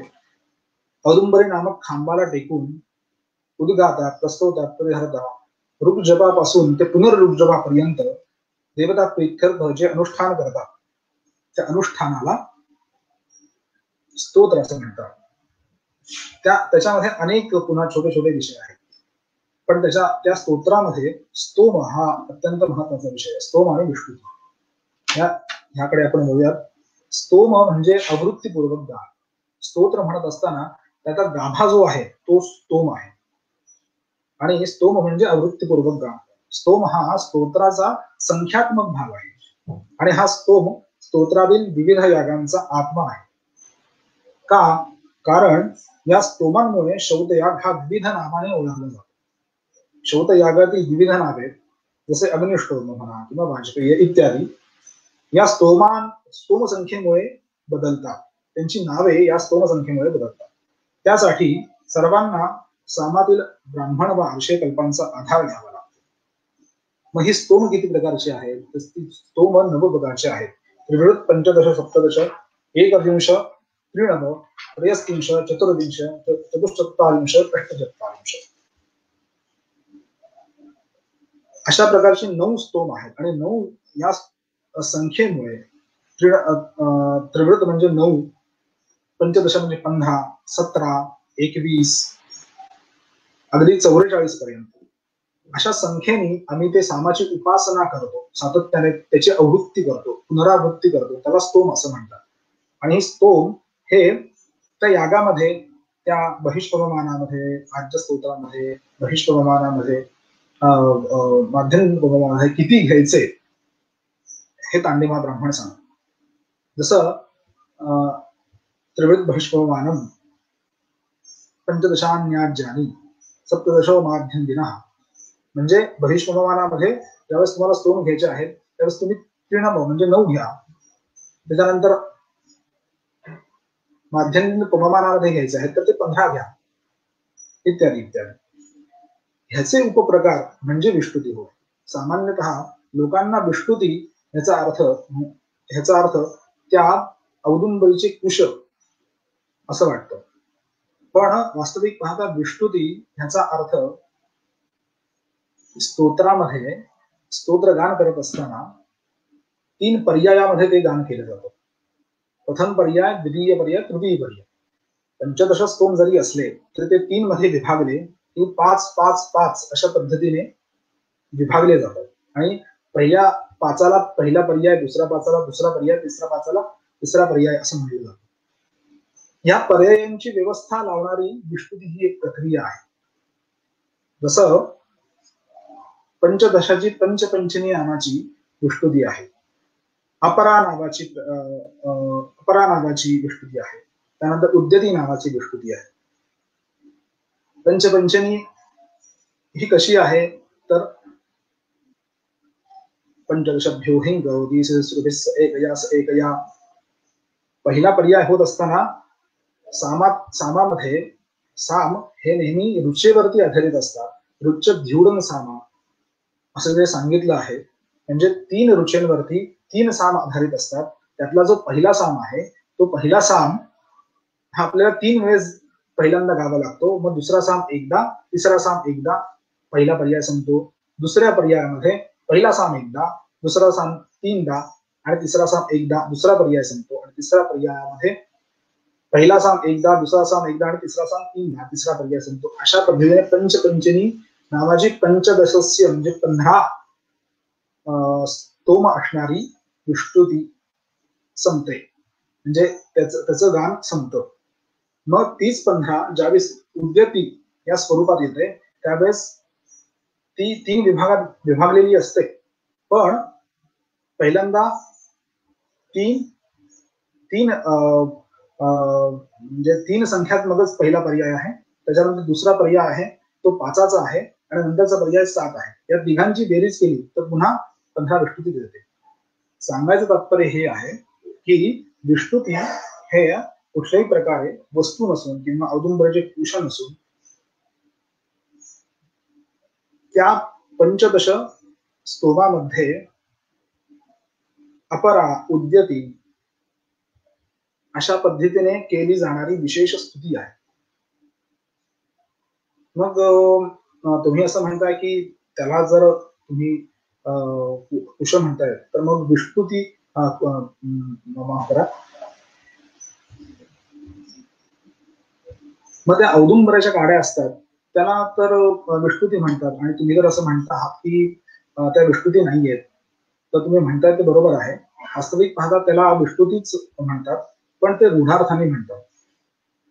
औदुंबरी नामक खांबाला टेकून उद्गाता, प्रस्तोता, परिहरता ऋग्जपापासून ते पुनर्ऋग्जपापर्यंत देवता प्रीत्यर्थ जे अनुष्ठान करतात त्या अनुष्ठानाला स्तोत्र असं म्हणतात. त्याच्यामध्ये अनेक पुन्हा छोटे छोटे विषय आहेत, पण त्या स्तोत्रामध्ये स्तोम हा अत्यंत महत्वाचा विषय आहे. स्तोम आणि विष्णू ह्याकडे आपण बघूयात. स्तोम म्हणजे आवृत्तीपूर्वक गान. स्तोत्र म्हणत असताना त्याचा गाभा जो आहे तो स्तोम आहे, आणि स्तोम म्हणजे आवृत्तीपूर्वक गान. स्तोम हा स्तोत्राचा संख्यात्मक भाग आहे, आणि हा स्तोम स्तोत्रातील विविध यागांचा आत्मा आहे. का? कारण या स्तोमांमुळे शौतयाग हा विविध नावाने ओळखला जातो. शौतयागातील विविध नावे जसे अग्निष्टोम म्हणा किंवा वाजपेयी इत्यादी या स्तोम संख्येमुळे बदलतात. त्यांची नावे या स्तोम संख्येमुळे बदलतात. त्यासाठी सर्वांना सामातील ब्राह्मण व आशय कल्पांचा आधार घ्यावा लागतो. मग ही स्तोम किती प्रकारची आहेत? तर स्तोम 9 प्रकारचे आहेत. त्रिवृत, पंचदश, सप्तदश, एकविंश, त्रिनव, त्रयस्त्रिंश, चतुर्विंश, चतुश्चत्वारिंश, अष्टचत्वारिंश अशा प्रकारचे 9 स्तोम आहेत. आणि 9 या संख्येमुळे त्रिवृत म्हणजे 9, पंचदश म्हणजे 15, 17, 21 अगदी 44 पर्यंत अशा संख्येने आम्ही ते सामाची उपासना करतो, सातत्याने त्याची आवृत्ती करतो, पुनरावृत्ती करतो, त्याला स्तोम असं म्हणतात. आणि स्तोम हे त्या यागामध्ये, त्या बहिष्पवमानामध्ये, आद्यस्तोत्रामध्ये, बहिष्पवमानामध्ये, माध्यमपवमानामध्ये किती घ्यायचे हे तांडिमा ब्राह्मण सांगतात. जसं त्रिवृत बहिष्पवमानम पंचदशान्याज्यानी सप्तदशो माध्यम दिना, म्हणजे बहिष्पवमानामध्ये ज्यावेळेस तुम्हाला स्तोम घ्यायचे आहेत त्यावेळेस तुम्ही त्रिनव म्हणजे 9 घ्या. त्याच्यानंतर माध्यम पवमानामध्ये घ्यायचे आहेत तर ते 15 घ्या, इत्यादी इत्यादी. ह्याचे उपप्रकार म्हणजे विष्णुती होय. सामान्यतः लोकांना विष्णुती ह्याचा अर्थ त्या औदुंबरीचे कुश असं वाटतं, पण वास्तविक पाहता विष्णुती ह्याचा अर्थ स्तोत्रामध्ये स्तोत्र गान करत असताना 3 पर्यायामध्ये ते गान केलं जातं. प्रथम पर्याय, द्वितीय पर्याय, तृतीय पर्याय. पंचदश स्तोम जरी असले तरी ते 3 मध्ये विभागले की 5-5-5 अशा पद्धतीने विभागले जातात. आणि पहिल्या पाचाला पहिला पर्याय, दुसरा पाचाला दुसरा पर्याय, तिसरा पाचाला तिसरा पर्याय असं म्हणलं जातं. या पर्यायांची व्यवस्था लावणारी विष्णुती ही एक प्रक्रिया आहे. जसं पंचदशाची पंचपंचनी नावाची विष्णुती आहे, अपरा नावाची विष्णुती आहे, त्यानंतर उद्यती नावाची विष्णुती आहे. पंचपंचनी ही कशी आहे तर पंचदशभ्यो हिंगो एकया पहिला पर्याय होत असताना सामामध्ये साम हे नेहमी रुचेवरती आधारित असतात. रुच्च ध्युडन सामा असं जे सांगितलं आहे, म्हणजे 3 रुचेंवरती 3 साम आधारित असतात. त्यातला जो पहिला साम आहे तो पहिला साम हा आपल्याला 3 वेळेस पहिल्यांदा गावा लागतो. मग दुसरा साम एकदा, तिसरा साम एकदा, पहिला पर्याय संपतो. दुसऱ्या पर्यायामध्ये पहिला साम एकदा, दुसरा साम 3दा आणि तिसरा साम एकदा, दुसरा पर्याय संपतो. आणि तिसऱ्या पर्यायामध्ये पहिला साम एकदा, दुसरा साम एकदा आणि तिसरा साम 3दा, तिसरा पर्याय संपतो. अशा पद्धतीने पंचपंचनी नावाची पंचदशस्य म्हणजे 15 स्तोम असणारी विष्णुती संपते, म्हणजे त्याचं गान संपतं. मग तीच 15 ज्यावेळेस उद्यती या स्वरूपात येते त्यावेळेस ती 3 विभागात विभागलेली असते. पण पहिल्यांदा तीन म्हणजे 3 संख्यात्मकच पहिला पर्याय आहे, त्याच्यानंतर दुसरा पर्याय आहे तो 5चा आहे आणि नंतरचा पर्याय 7 आहे. या तिघांची बेरीज केली तर पुन्हा 15 विष्णुती मिळते. सांगायचं तात्पर्य हे आहे की विष्णुती हे कुठल्याही प्रकारे वस्तू नसून किंवा औदुंबराचे कुशन नसून त्या पंचदश स्तोभामध्ये अपरा, उद्यती अशा पद्धतीने केली जाणारी विशेष स्तुती आहे. मग तुम्ही असं म्हणताय की त्याला जर तुम्ही कुश म्हणताय तर मग विष्णुती मग त्या औदुंबराच्या काड्या असतात त्याला तर विष्णुती म्हणतात. आणि तुम्ही जर असं म्हणता आहात की त्या विष्णुती नाहीयेत तर तुम्ही म्हणताय ते बरोबर आहे. वास्तविक पाहता त्याला विष्णुतीच म्हणतात, पण ते रूढार्थाने म्हणतात.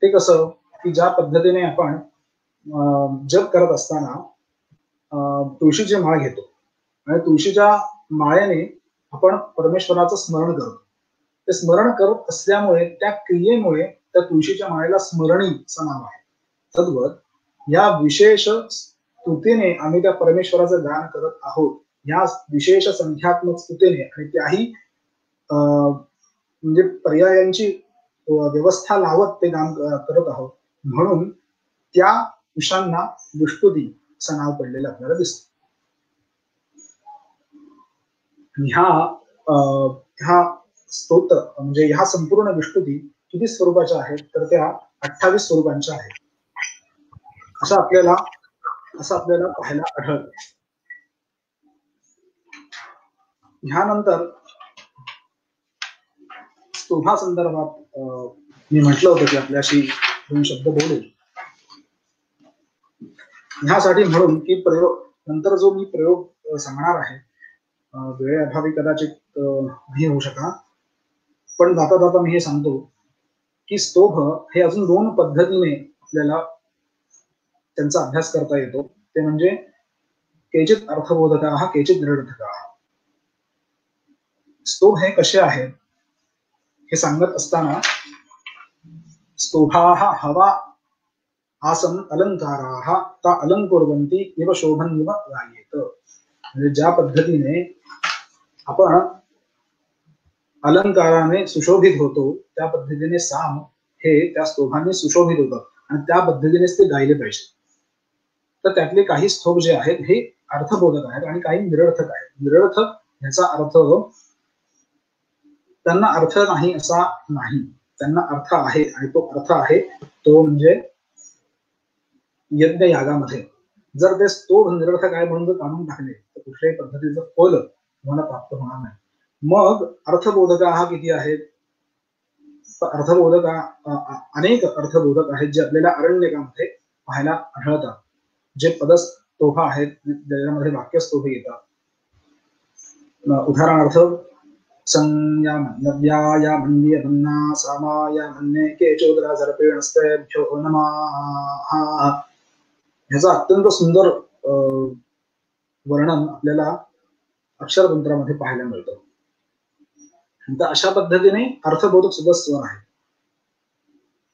ते कसं की ज्या पद्धतीने आपण जप करत असताना तुळशीची माळ घेतो आणि तुळशीच्या माळेने आपण परमेश्वराचं स्मरण करतो. ते स्मरण करत असल्यामुळे त्या क्रियेमुळे त्या तुळशीच्या माळेला स्मरणी असं नाव आहे. तद्वत या विशेष स्तुतीने आम्ही त्या परमेश्वराचं गान करत आहोत. या विशेष संख्यात्मक स्तुतीने आणि त्याही म्हणजे पर्यायांची व्यवस्था लावत ते गान करत आहोत, म्हणून त्या कुशांना विष्णुती असं नाव पडलेलं आपल्याला दिसतं. ह्या स्तोत्र म्हणजे ह्या संपूर्ण विष्णुती किती स्वरूपाच्या आहेत तर त्या 28 स्वरूपांच्या आहेत असं आपल्याला पाहायला आढळतं. ह्यानंतर स्तोभा संदर्भात मी म्हटलं होतं की आपल्याशी 2 शब्द बोलेल. ह्यासाठी म्हणून की नंतर जो मी प्रयोग सांगणार आहे वेळेअभावी कदाचित नाही होऊ शकणार, पण जाता जाता मी हे सांगतो की स्तोभ हे अजून 2 पद्धतीने आपल्याला त्यांचा अभ्यास करता येतो. ते म्हणजे केचित अर्थबोधकाः केचित निरर्थकाः. स्तोभ हे कसे आहेत हे सांगत असताना स्तोभाः हवा आसन अलंकाराः ता अलंकुर्वन्ति इव शोभन इव गायेत. म्हणजे ज्या पद्धतीने आपण अलंकाराने सुशोभित होतो त्या पद्धतीने साम हे त्या स्तोभाने सुशोभित होतात आणि त्या पद्धतीनेच ते गायले पाहिजे. तर त्यातले काही स्तोभ जे आहेत हे अर्थबोधक आहेत आणि काही निरर्थक आहेत. निरर्थक ह्याचा अर्थ त्यांना अर्थ नाही असा नाही, त्यांना अर्थ आहे आणि तो अर्थ आहे तो म्हणजे यज्ञ यागामध्ये जर ते स्तोभ निरर्थक आहे म्हणून जर काढून टाकले तर कुठल्याही पद्धतीचं फल तुम्हाला प्राप्त होणार नाही. मग अर्थबोधक हा किती आहेत? अर्थबोधक अनेक अर्थबोधक आहेत जे आपल्याला अरण्यकामध्ये पाहायला आढळतात. जे पदस्तोभा आहेत ज्याच्यामध्ये वाक्यस्तोभे येतात. उदाहरणार्थ संज्ञा नव्याया मन्ये मन्ना सामाया मन्ये केचोदरा सर्पेणस्तेभ्यो नमः. ह्याचा अत्यंत सुंदर वर्णन आपल्याला अक्षरतंत्रामध्ये पाहायला मिळतं. तर अशा पद्धतीने अर्थबोधक सुद्धा स्वर आहे.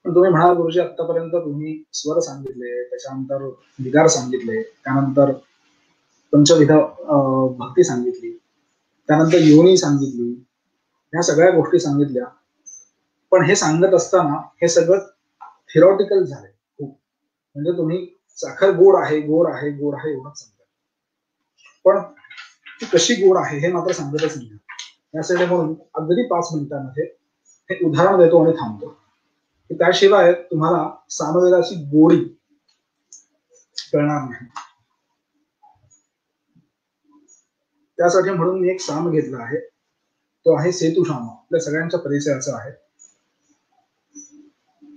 पण तुम्ही म्हणाल गुरुजी आतापर्यंत तुम्ही स्वर सांगितले, त्याच्यानंतर विकार सांगितले, त्यानंतर पंचविध भक्ती सांगितली, त्यानंतर योनी सांगितली, ह्या सगळ्या गोष्टी सांगितल्या. पण हे सांगत असताना हे सगळं थिरॉटिकल झालंय खूप. म्हणजे तुम्ही साखर गोड आहे गोड आहे गोड आहे एवढंच सांगता, पण ती कशी गोड आहे हे मात्र सांगतच नाही. यासाठी म्हणून अगदी 5 मिनिटांमध्ये हे उदाहरण देतो आणि थांबतो की त्याशिवाय तुम्हाला सामवेदाची गोडी कळणार नाही. त्यासाठी म्हणून मी एक साम घेतला आहे, तो आहे सेतुशाम. आपल्या सगळ्यांच्या परिचयाचा आहे.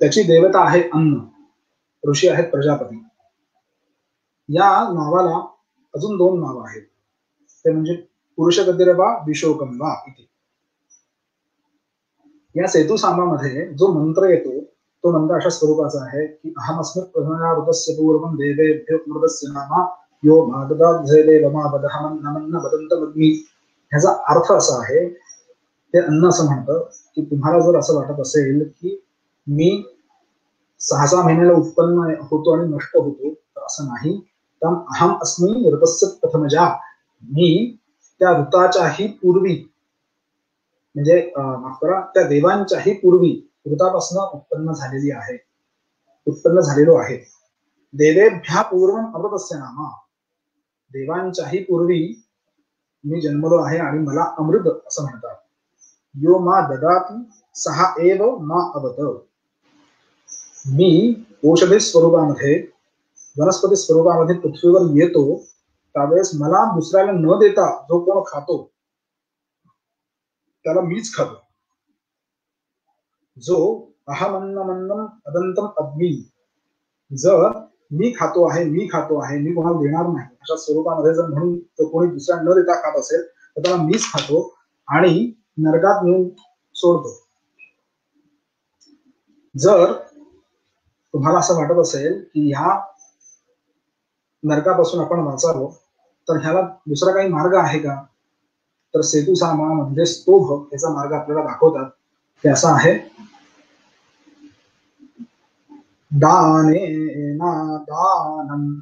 त्याची देवता आहे अन्न, ऋषी आहेत प्रजापती. या नावाला अजून 2 नावं आहेत, ते म्हणजे पुरुषगतिरवा विशोकंबा इथे. या सेतुसामामध्ये जो मंत्र येतो तो मंत्र अशा स्वरूपाचा आहे की अहमस्मि प्रथमयावतस्य पूर्वं देवेभ्यो मृतस्य नामा यो माददाद्धे वमावदहमन्न वदन्तमग्नि. ह्याचा अर्थ असा आहे, ते अन्न असं म्हणतं की तुम्हाला जर असं वाटत असेल की मी 6 महिन्याला उत्पन्न होतो आणि नष्ट होतो, तर असं नाही. तर अहम अस्मि ऋतस्य प्रथमजा, मी त्या ऋताच्याही पूर्वी, म्हणजे माफ करा, त्या देवांच्याही पूर्वी ऋतापासून उत्पन्न झालेलो आहे. देवेभ्या पूर्वम अमृतस्य नामा, देवांच्याही पूर्वी मी जन्मलो आहे आणि मला अमृत असं म्हणतात. यो मा ददाति सहा एव मा अवत, मी औषधी स्वरूपामध्ये वनस्पती स्वरूपामध्ये पृथ्वीवर येतो त्यावेळेस मला दुसऱ्याला न देता जो कोण खातो त्याला मीच खातो. जो अहमन्नमन्नम अदंतम अग्नी, जर मी खातो आहे मी कोणाला देणार नाही अशा स्वरूपामध्ये जर म्हणून तो कोणी दुसऱ्या न देता खात असेल तर त्याला मीच खातो आणि नरकात नेऊन सोडतो. जर तुम्हाला असं वाटत असेल की ह्या नरकापासून आपण वाचावं तर ह्याला दुसरा काही मार्ग आहे का, तर सेतुसामा म्हणजे स्तोभ याचा मार्ग आपल्याला दाखवतात. ते असा आहे, दानेना दानम,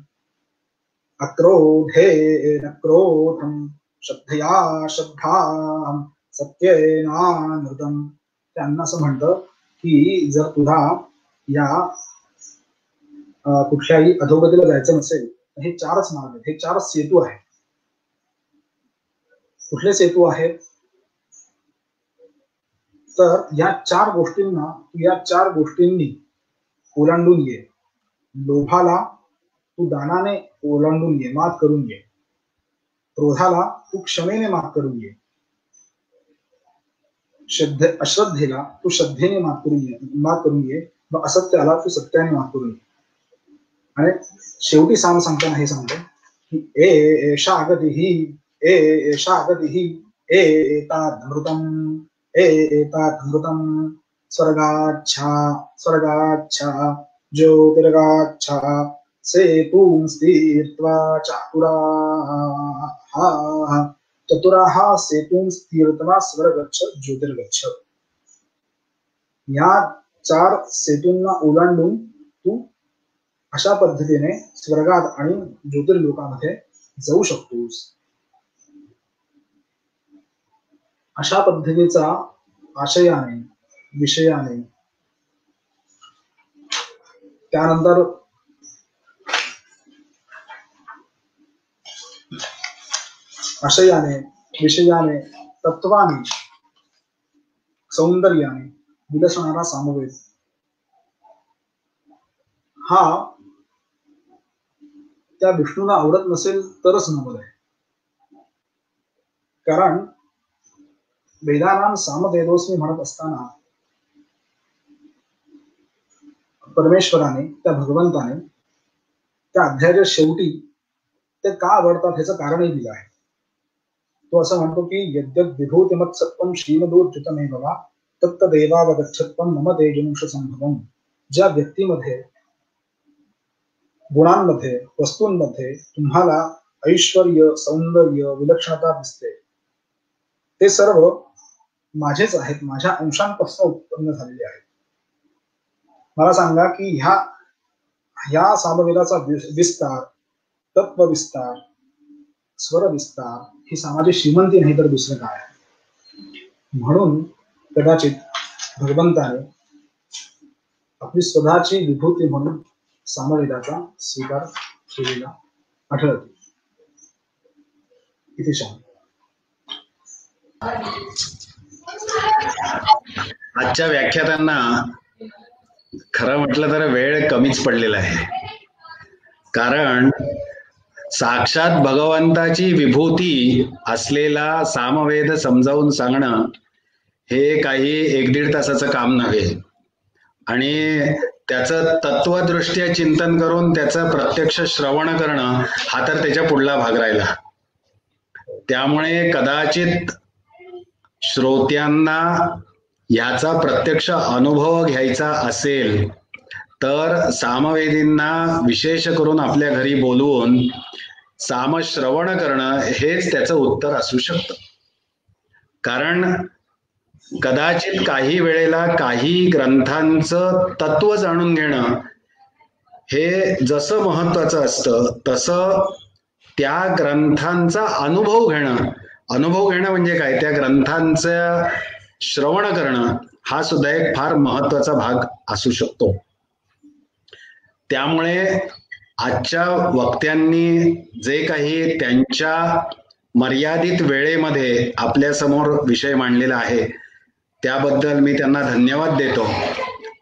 अक्रोधेन क्रोधम, श्रद्धया श्रद्धाम, सत्येनानृतम. त्यांना असं म्हणतं की जर तुला या कुठल्याही अधोगतीला जायचं नसेल तर हे 4च मार्ग आहेत, हे 4 सेतू आहेत. कुठले सेतू आहेत, तर या 4 गोष्टींना, या 4 गोष्टींनी ओलांडून ये. लोभाला तू दानाने ओलांडून ये, मात करून ये. क्रोधाला तू क्षमेने मात करून ये. अश्रद्धेला तू श्रद्धेने मात करून ये. मग असत्याला तू सत्याने मात करून ये. आणि शेवटी साम सांगताना हे सांगतो की एषा गतिही एषा गतिही एतादमृतम एतादमृतम स्वर्गाच्छा स्वर्गाच्छा ज्योतिर्गाच्छा सेतुं स्थित्वा चतुराः सेतुं स्थित्वा स्वर्गच्छ ज्योतिर्गच्छ. या 4 सेतूंना ओलांडून तू अशा पद्धतीने स्वर्गात आणि ज्योतिर्लोकामध्ये जाऊ शकतोस. अशा पद्धतीचा आशयाने विषयाने, त्यानंतर आशयाने विषयाने तत्वाने सौंदर्याने विलसणारा सामवेद हा त्या विष्णूला आवडत नसेल तरच नवल आहे. कारण वेदानाम सामवेदोस्मी म्हणत असताना परमेश्वराने, त्या भगवंताने त्या अध्यायाच्या शेवटी ते का आवडतात ह्याचं कारणही दिलं आहे. तो असं म्हणतो की यद्यद विभूतिमत्सत्वं श्रीमदोर्जितमेव वा तत्तदेवावगच्छत्वं मम तेजनुष संभवम. ज्या व्यक्तीमध्ये, गुणांमध्ये, वस्तूंमध्ये तुम्हाला ऐश्वर्य, सौंदर्य, विलक्षणता दिसते, ते सर्व माझेच आहेत, माझ्या अंशांपासून उत्पन्न झालेले आहेत. मला सांगा की ह्या सामवेदाचा विस्तार, तत्वविस्तार, स्वर विस्तार ही सामाजिक श्रीमंती नाही तर दुसरं काय आहे. म्हणून कदाचित भगवंताने आपली स्वतःची विभूती म्हणून सामवेदाचा स्वीकार केलेला आढळतो. किती छान. आजच्या व्याख्यातांना खरं म्हटलं तर वेळ कमीच पडलेला आहे, कारण साक्षात भगवंताची विभूती असलेला सामवेद समजावून सांगणं हे काही 1-1.5 तासाचं काम नव्हे, आणि त्याचं तत्वदृष्ट्या चिंतन करून त्याचं प्रत्यक्ष श्रवण करणं हा तर त्याच्या पुढला भाग राहिला. त्यामुळे कदाचित श्रोत्यांना याचा प्रत्यक्ष अनुभव घ्यायचा असेल तर सामवेदींना विशेष करून आपल्या घरी बोलवून सामश्रवण करणं हेच त्याचं उत्तर असू शकतं. कारण कदाचित काही वेळेला काही ग्रंथांचं तत्व जाणून घेणं हे जसं महत्वाचं असतं तसं त्या ग्रंथांचा अनुभव घेणं म्हणजे काय, त्या ग्रंथांचं श्रवण करणं हा सुद्धा एक फार महत्वाचा भाग असू शकतो. त्यामुळे आजच्या वक्त्यांनी जे काही त्यांच्या मर्यादित वेळेमध्ये आपल्या समोर विषय मांडलेला आहे त्याबद्दल मी त्यांना धन्यवाद देतो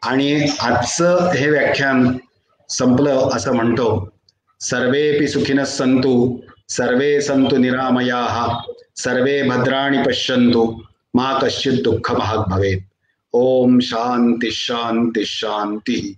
आणि आजचं हे व्याख्यान संपलं असं म्हणतो. सर्वेपि सुखिनः सन्तु, सर्वे सन्तु निरामयाः, सर्वे भद्राणि पश्यन्तु, मा कश्चित् दुःखभाग् भवेत्. ओम शांति शांति शांति.